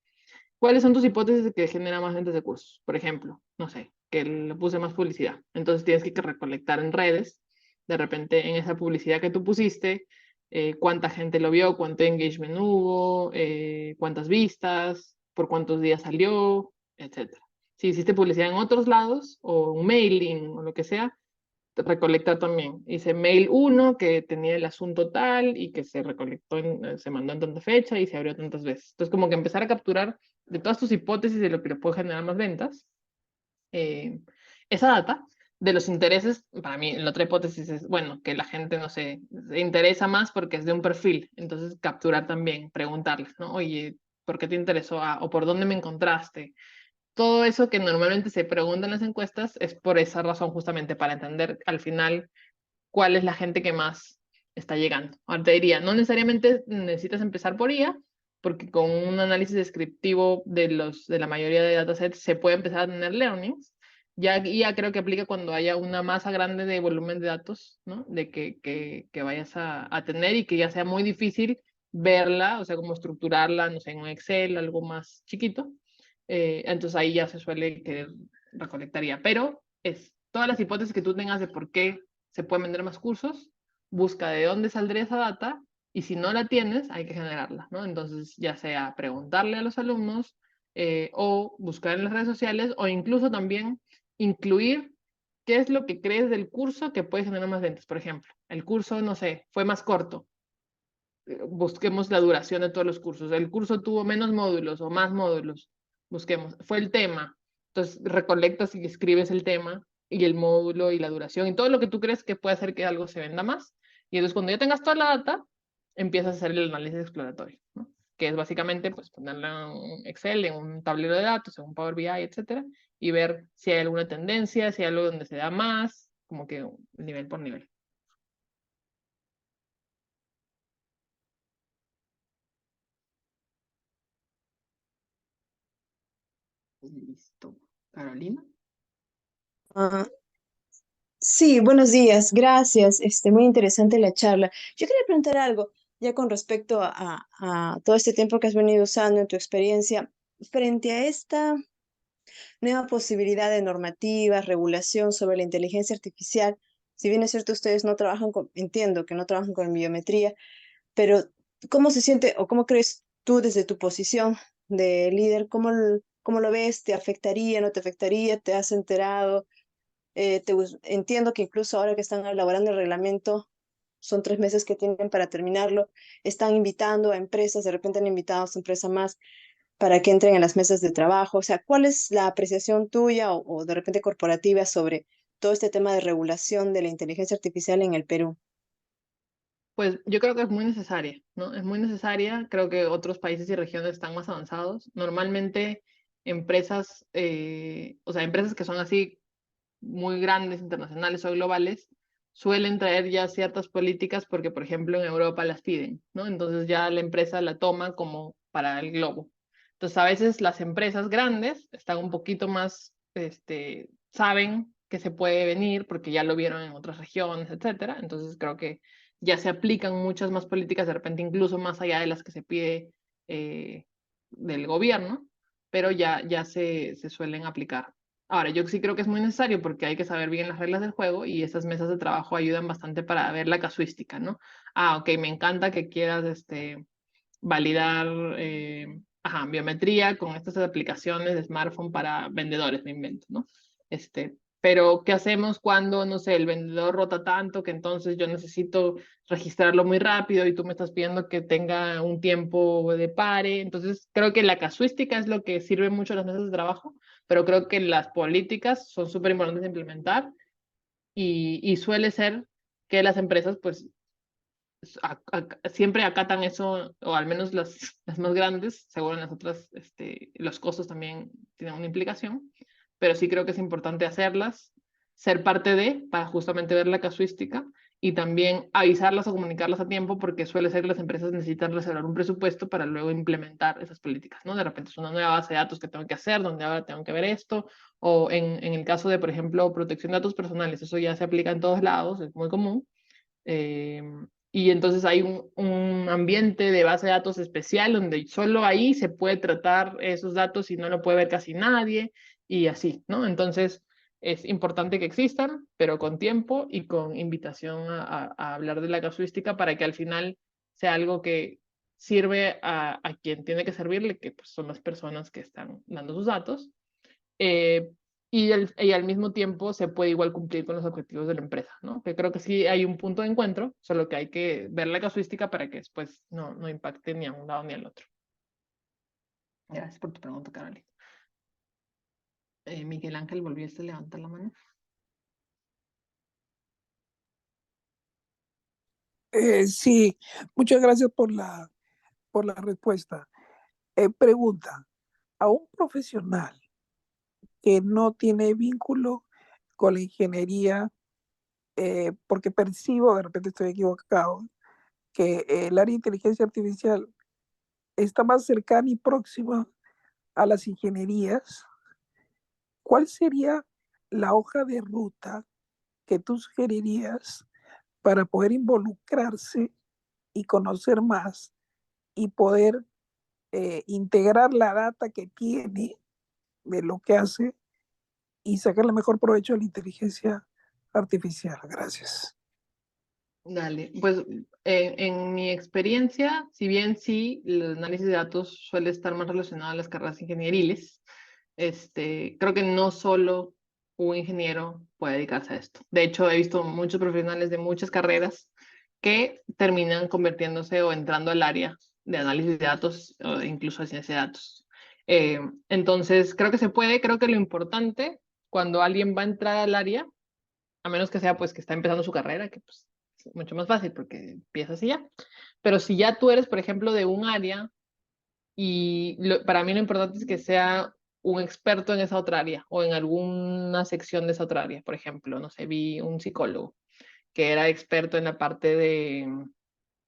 ¿cuáles son tus hipótesis de que genera más ventas de cursos? Por ejemplo, no sé, que le puse más publicidad. Entonces tienes que recolectar en redes, de repente en esa publicidad que tú pusiste, cuánta gente lo vio, cuánto engagement hubo, cuántas vistas, por cuántos días salió, etcétera. Si hiciste publicidad en otros lados o un mailing o lo que sea, recolectar también. Hice mail 1 que tenía el asunto tal y que se recolectó, se mandó en tanta fecha y se abrió tantas veces. Entonces, como que empezar a capturar de todas tus hipótesis de lo que le puede generar más ventas, esa data. De los intereses, para mí, la otra hipótesis es, bueno, que la gente, no sé, se interesa más porque es de un perfil. Entonces, capturar también, preguntarles, ¿no? Oye, ¿por qué te interesó? Ah, o por dónde me encontraste. Todo eso que normalmente se pregunta en las encuestas es por esa razón, justamente para entender al final cuál es la gente que más está llegando. Ahora te diría, no necesariamente necesitas empezar por IA, porque con un análisis descriptivo de la mayoría de datasets se puede empezar a tener learnings. Ya IA creo que aplica cuando haya una masa grande de volumen de datos, ¿no? De que vayas a tener y que ya sea muy difícil verla, o sea, como estructurarla, no sé, en un Excel, algo más chiquito. Entonces ahí ya se suele querer recolectaría, pero es todas las hipótesis que tú tengas de por qué se pueden vender más cursos, busca de dónde saldría esa data y si no la tienes, hay que generarla, ¿no? Entonces, ya sea preguntarle a los alumnos o buscar en las redes sociales o incluso también incluir qué es lo que crees del curso que puede generar más ventas. Por ejemplo, el curso, no sé, fue más corto. Busquemos la duración de todos los cursos. El curso tuvo menos módulos o más módulos. Busquemos. Fue el tema. Entonces, recolectas y escribes el tema y el módulo y la duración y todo lo que tú crees que puede hacer que algo se venda más. Y entonces, cuando ya tengas toda la data, empiezas a hacer el análisis exploratorio, ¿no? Que es básicamente pues, ponerla en un Excel, en un tablero de datos, en un Power BI, etcétera, y ver si hay alguna tendencia, si hay algo donde se da más, como que nivel por nivel. Listo. Carolina. Ah, sí, buenos días, gracias. Muy interesante la charla. Yo quería preguntar algo, ya con respecto a todo este tiempo que has venido usando en tu experiencia, frente a esta nueva posibilidad de normativa, regulación sobre la inteligencia artificial. Si bien es cierto, ustedes no trabajan con, entiendo que no trabajan con biometría, pero ¿cómo se siente o cómo crees tú desde tu posición de líder? ¿Cómo lo ves? ¿Te afectaría, no te afectaría? ¿Te has enterado? Entiendo que incluso ahora que están elaborando el reglamento, son 3 meses que tienen para terminarlo, están invitando a empresas, de repente han invitado a esa empresa más para que entren en las mesas de trabajo. O sea, ¿cuál es la apreciación tuya o de repente corporativa sobre todo este tema de regulación de la inteligencia artificial en el Perú? Pues yo creo que es muy necesaria, ¿no? Es muy necesaria. Creo que otros países y regiones están más avanzados. Normalmente empresas, o sea, empresas que son así muy grandes, internacionales o globales, suelen traer ya ciertas políticas porque, por ejemplo, en Europa las piden, ¿no? Entonces ya la empresa la toma como para el globo. Entonces, a veces las empresas grandes están un poquito más, saben que se puede venir porque ya lo vieron en otras regiones, etcétera. Entonces, creo que ya se aplican muchas más políticas, de repente incluso más allá de las que se pide del gobierno, pero ya se suelen aplicar. Ahora, yo sí creo que es muy necesario porque hay que saber bien las reglas del juego y esas mesas de trabajo ayudan bastante para ver la casuística, ¿no? Ah, ok, me encanta que quieras validar biometría con estas aplicaciones de smartphone para vendedores, me invento, ¿no? Pero, ¿qué hacemos cuando, no sé, el vendedor rota tanto que entonces yo necesito registrarlo muy rápido y tú me estás pidiendo que tenga un tiempo de pare? Entonces, creo que la casuística es lo que sirve mucho a las mesas de trabajo, pero creo que las políticas son súper importantes de implementar y suele ser que las empresas, pues, siempre acatan eso, o al menos las más grandes, seguro en las otras, los costos también tienen una implicación, pero sí creo que es importante hacerlas, ser parte de, para justamente ver la casuística y también avisarlas o comunicarlas a tiempo, porque suele ser que las empresas necesitan reservar un presupuesto para luego implementar esas políticas, ¿no? De repente es una nueva base de datos que tengo que hacer, donde ahora tengo que ver esto, o en el caso de, por ejemplo, protección de datos personales, eso ya se aplica en todos lados, es muy común. eh, y entonces hay un ambiente de base de datos especial donde solo ahí se puede tratar esos datos y no lo puede ver casi nadie y así, ¿no? Entonces es importante que existan, pero con tiempo y con invitación a hablar de la casuística para que al final sea algo que sirve a quien tiene que servirle, que pues, son las personas que están dando sus datos. eh, y al mismo tiempo se puede igual cumplir con los objetivos de la empresa, ¿no? Que creo que sí hay un punto de encuentro, solo que hay que ver la casuística para que después no impacte ni a un lado ni al otro. Gracias por tu pregunta, Carolina. Miguel Ángel, ¿volviste a levantar la mano? Sí, muchas gracias por la respuesta. Pregunta, a un profesional que no tiene vínculo con la ingeniería, porque percibo, de repente estoy equivocado, que el área de inteligencia artificial está más cercana y próxima a las ingenierías. ¿Cuál sería la hoja de ruta que tú sugerirías para poder involucrarse y conocer más y poder integrar la data que tiene de lo que hace y sacarle mejor provecho a la inteligencia artificial? Gracias. Dale, pues en mi experiencia, si bien sí, el análisis de datos suele estar más relacionado a las carreras ingenieriles, creo que no solo un ingeniero puede dedicarse a esto. De hecho, he visto muchos profesionales de muchas carreras que terminan convirtiéndose o entrando al área de análisis de datos o incluso de ciencia de datos. Entonces, creo que se puede, creo que lo importante cuando alguien va a entrar al área, a menos que sea pues que está empezando su carrera, que pues es mucho más fácil porque empiezas y ya. Pero si ya tú eres, por ejemplo, de un área y para mí lo importante es que sea un experto en esa otra área o en alguna sección de esa otra área. Por ejemplo, no sé, vi un psicólogo que era experto en la parte de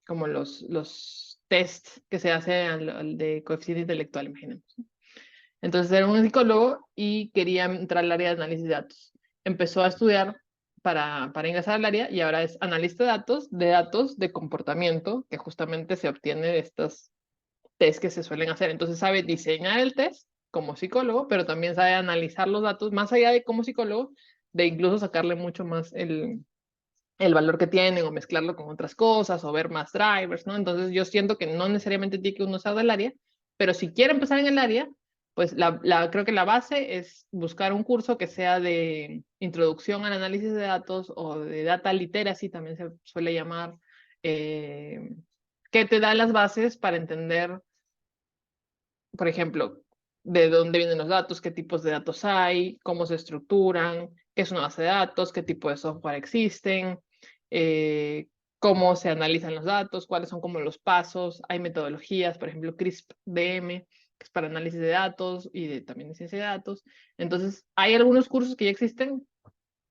como los test que se hacen al de coeficiente intelectual, imaginemos. Entonces era un psicólogo y quería entrar al área de análisis de datos. Empezó a estudiar para ingresar al área y ahora es analista de datos de comportamiento, que justamente se obtiene de estos test que se suelen hacer. Entonces sabe diseñar el test como psicólogo, pero también sabe analizar los datos, más allá de como psicólogo, de incluso sacarle mucho más el valor que tienen o mezclarlo con otras cosas o ver más drivers, ¿no? Entonces yo siento que no necesariamente tiene que uno ser del área, pero si quiere empezar en el área, pues creo que la base es buscar un curso que sea de introducción al análisis de datos o de data literacy, también se suele llamar, que te da las bases para entender, por ejemplo, de dónde vienen los datos, qué tipos de datos hay, cómo se estructuran, qué es una base de datos, qué tipo de software existen, eh, cómo se analizan los datos, cuáles son como los pasos, hay metodologías, por ejemplo, CRISP-DM, que es para análisis de datos y también de ciencia de datos. Entonces, hay algunos cursos que ya existen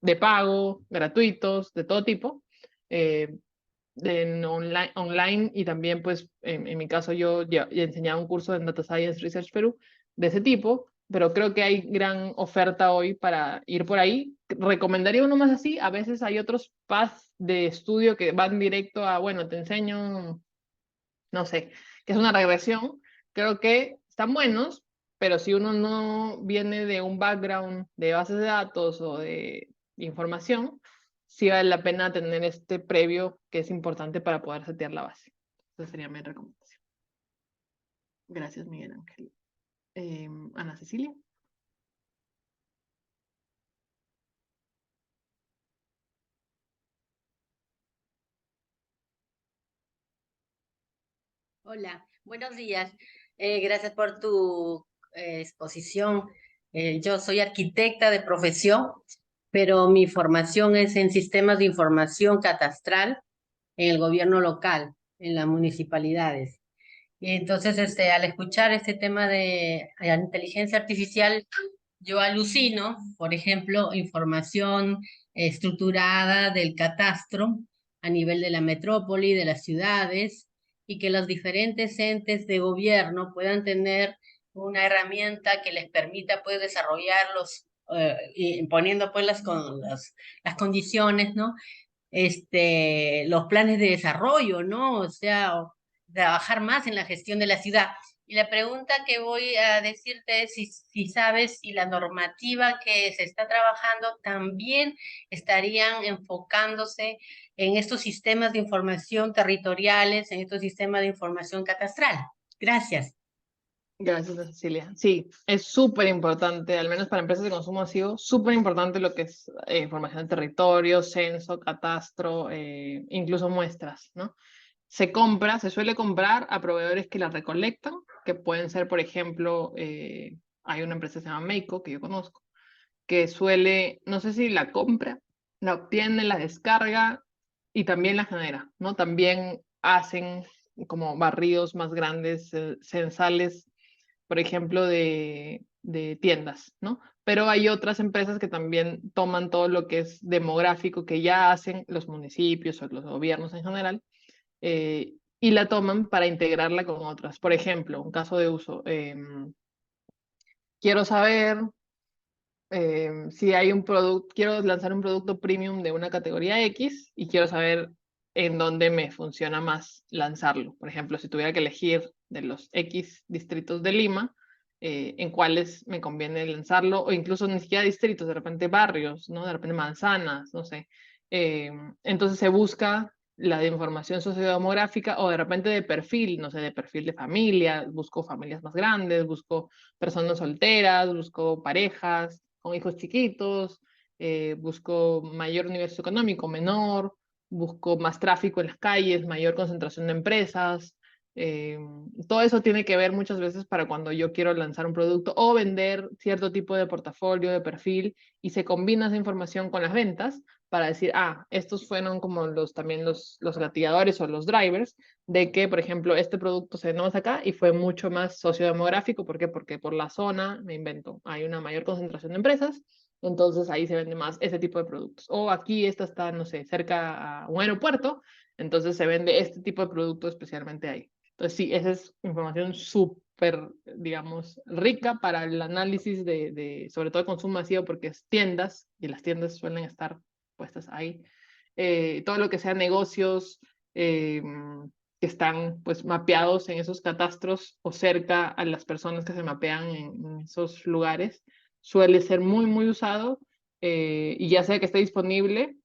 de pago, gratuitos, de todo tipo, eh, online y también pues en mi caso yo ya enseñaba un curso en Data Science Research Perú de ese tipo, pero creo que hay gran oferta hoy para ir por ahí. Recomendaría uno más así, a veces hay otros paths de estudio que van directo a, bueno, te enseño, no sé, que es una regresión, creo que están buenos, pero si uno no viene de un background de bases de datos o de información, sí vale la pena tener este previo que es importante para poder setear la base. Esa sería mi recomendación. Gracias, Miguel Ángel. Ana Cecilia. Hola, buenos días. Gracias por tu exposición. Yo soy arquitecta de profesión, pero mi formación es en sistemas de información catastral en el gobierno local, en las municipalidades. Y entonces, al escuchar este tema de inteligencia artificial, yo alucino, por ejemplo, información estructurada del catastro a nivel de la metrópoli, de las ciudades, y que los diferentes entes de gobierno puedan tener una herramienta que les permita pues desarrollarlos, y poniendo pues las condiciones, ¿no? Los planes de desarrollo, ¿no? O sea, trabajar más en la gestión de la ciudad. Y la pregunta que voy a decirte es si sabes si la normativa que se está trabajando también estarían enfocándose en estos sistemas de información territoriales, en estos sistemas de información catastral. Gracias. Gracias, Ana Cecilia. Sí, es súper importante, al menos para empresas de consumo masivo, súper importante lo que es información de territorio, censo, catastro, incluso muestras, ¿no? Se suele comprar a proveedores que la recolectan, que pueden ser, por ejemplo, hay una empresa que se llama Meiko, que yo conozco, que suele, no sé si la compra, la obtiene, la descarga y también la genera, ¿no? También hacen como barridos más grandes, censales, por ejemplo, de tiendas, ¿no? Pero hay otras empresas que también toman todo lo que es demográfico que ya hacen los municipios o los gobiernos en general, y la toman para integrarla con otras. Por ejemplo, un caso de uso. Quiero saber si hay un producto, quiero lanzar un producto premium de una categoría X y quiero saber en dónde me funciona más lanzarlo. Por ejemplo, si tuviera que elegir de los X distritos de Lima, en cuáles me conviene lanzarlo, o incluso ni siquiera distritos, de repente barrios, ¿no? De repente manzanas, no sé. Entonces se busca la de información sociodemográfica o de repente de perfil, no sé, de perfil de familia, busco familias más grandes, busco personas solteras, busco parejas con hijos chiquitos, busco mayor nivel socioeconómico, menor, busco más tráfico en las calles, mayor concentración de empresas. eh, Todo eso tiene que ver muchas veces para cuando yo quiero lanzar un producto o vender cierto tipo de portafolio, de perfil, y se combina esa información con las ventas para decir, ah, estos fueron como también los gatilladores o los drivers de que, por ejemplo, este producto se vende más acá y fue mucho más sociodemográfico. ¿Por qué? Porque por la zona, me invento, hay una mayor concentración de empresas, entonces ahí se vende más ese tipo de productos. O aquí esta está, no sé, cerca a un aeropuerto, entonces se vende este tipo de producto especialmente ahí. Entonces sí, esa es información súper, digamos, rica para el análisis sobre todo de consumo masivo, porque es tiendas y las tiendas suelen estar puestas ahí. Todo lo que sea negocios que están pues mapeados en esos catastros o cerca a las personas que se mapean en esos lugares, suele ser muy, muy usado, y ya sea que esté disponible,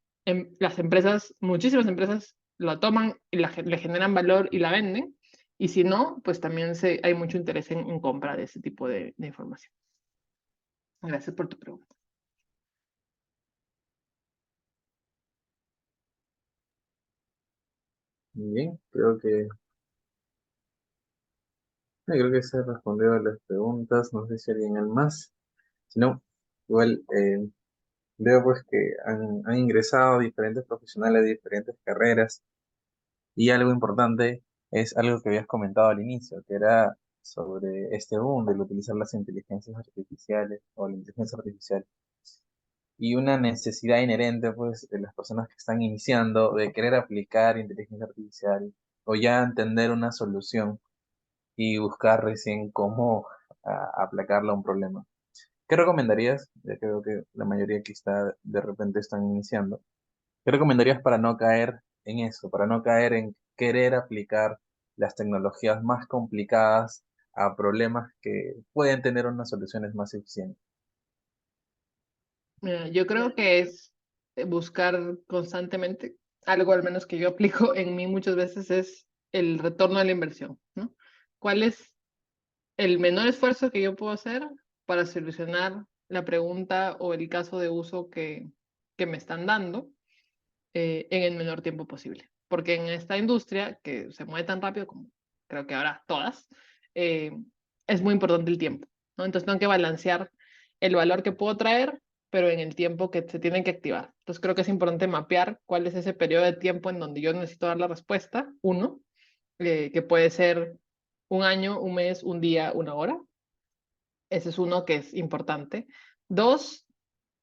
las empresas, muchísimas empresas lo toman y le generan valor y la venden, y si no, pues también hay mucho interés en compra de ese tipo de información. Gracias por tu pregunta. Muy bien, creo que se respondió a las preguntas. No sé si alguien más. Si no, igual veo pues que han ingresado diferentes profesionales de diferentes carreras. Y algo importante es algo que habías comentado al inicio, que era sobre este boom de utilizar las inteligencias artificiales o la inteligencia artificial. Y una necesidad inherente, pues, de las personas que están iniciando de querer aplicar inteligencia artificial o ya entender una solución y buscar recién cómo aplicarla a un problema. ¿Qué recomendarías? Ya que veo que la mayoría aquí está, de repente están iniciando. ¿Qué recomendarías para no caer en eso, para no caer en querer aplicar las tecnologías más complicadas a problemas que pueden tener unas soluciones más eficientes? Mira, yo creo que es buscar constantemente algo, al menos que yo aplico en mí muchas veces, es el retorno de la inversión, ¿no? ¿Cuál es el menor esfuerzo que yo puedo hacer para solucionar la pregunta o el caso de uso que me están dando en el menor tiempo posible? Porque en esta industria que se mueve tan rápido como creo que ahora todas, eh, es muy importante el tiempo, ¿no? Entonces tengo que balancear el valor que puedo traer, pero en el tiempo que se tienen que activar. Entonces creo que es importante mapear cuál es ese periodo de tiempo en donde yo necesito dar la respuesta, uno, que puede ser un año, un mes, un día, una hora. Ese es uno que es importante. Dos,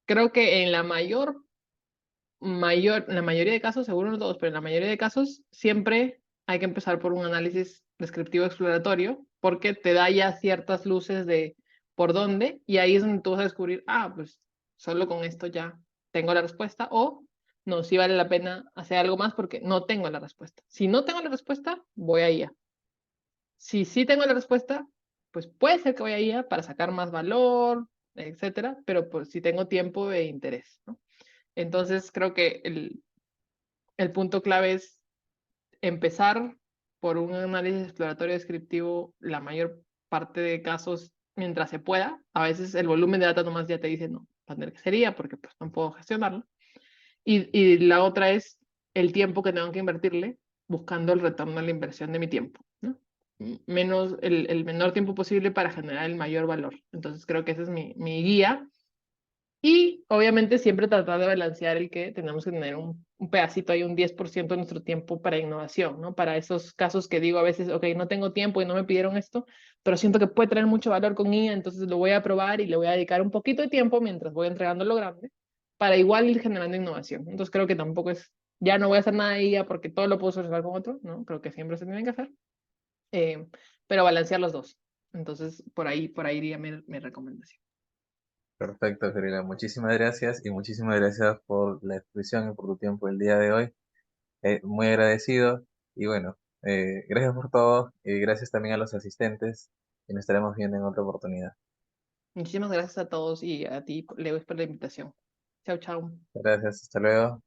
creo que en la mayoría de casos, seguro no todos, pero en la mayoría de casos, siempre hay que empezar por un análisis descriptivo exploratorio, porque te da ya ciertas luces de por dónde, y ahí es donde tú vas a descubrir, ah, pues solo con esto ya tengo la respuesta, o no, sí vale la pena hacer algo más porque no tengo la respuesta. Si no tengo la respuesta, voy a IA. Si sí tengo la respuesta, pues puede ser que vaya a IA para sacar más valor, etcétera, pero pues si tengo tiempo e interés, ¿no? Entonces creo que el punto clave es empezar por un análisis exploratorio descriptivo la mayor parte de casos mientras se pueda. A veces el volumen de datos nomás ya te dice, no, tener que sería porque pues no puedo gestionarlo. Y la otra es el tiempo que tengo que invertirle buscando el retorno a la inversión de mi tiempo, ¿no? El menor tiempo posible para generar el mayor valor. Entonces creo que esa es mi guía. Y obviamente siempre tratar de balancear el que tenemos que tener un pedacito ahí, un 10% de nuestro tiempo para innovación, ¿no? Para esos casos que digo a veces, ok, no tengo tiempo y no me pidieron esto, pero siento que puede traer mucho valor con IA, entonces lo voy a probar y le voy a dedicar un poquito de tiempo mientras voy entregando lo grande, para igual ir generando innovación. Entonces creo que tampoco es, ya no voy a hacer nada de IA porque todo lo puedo solucionar con otro, ¿no? Creo que siempre se tienen que hacer, eh, pero balancear los dos. Entonces por ahí iría mi recomendación. Perfecto, Karina. Muchísimas gracias y muchísimas gracias por la exposición y por tu tiempo el día de hoy. Muy agradecido y bueno, gracias por todo y gracias también a los asistentes y nos estaremos viendo en otra oportunidad. Muchísimas gracias a todos y a ti, Lewis, por la invitación. Chao, chao. Gracias, hasta luego.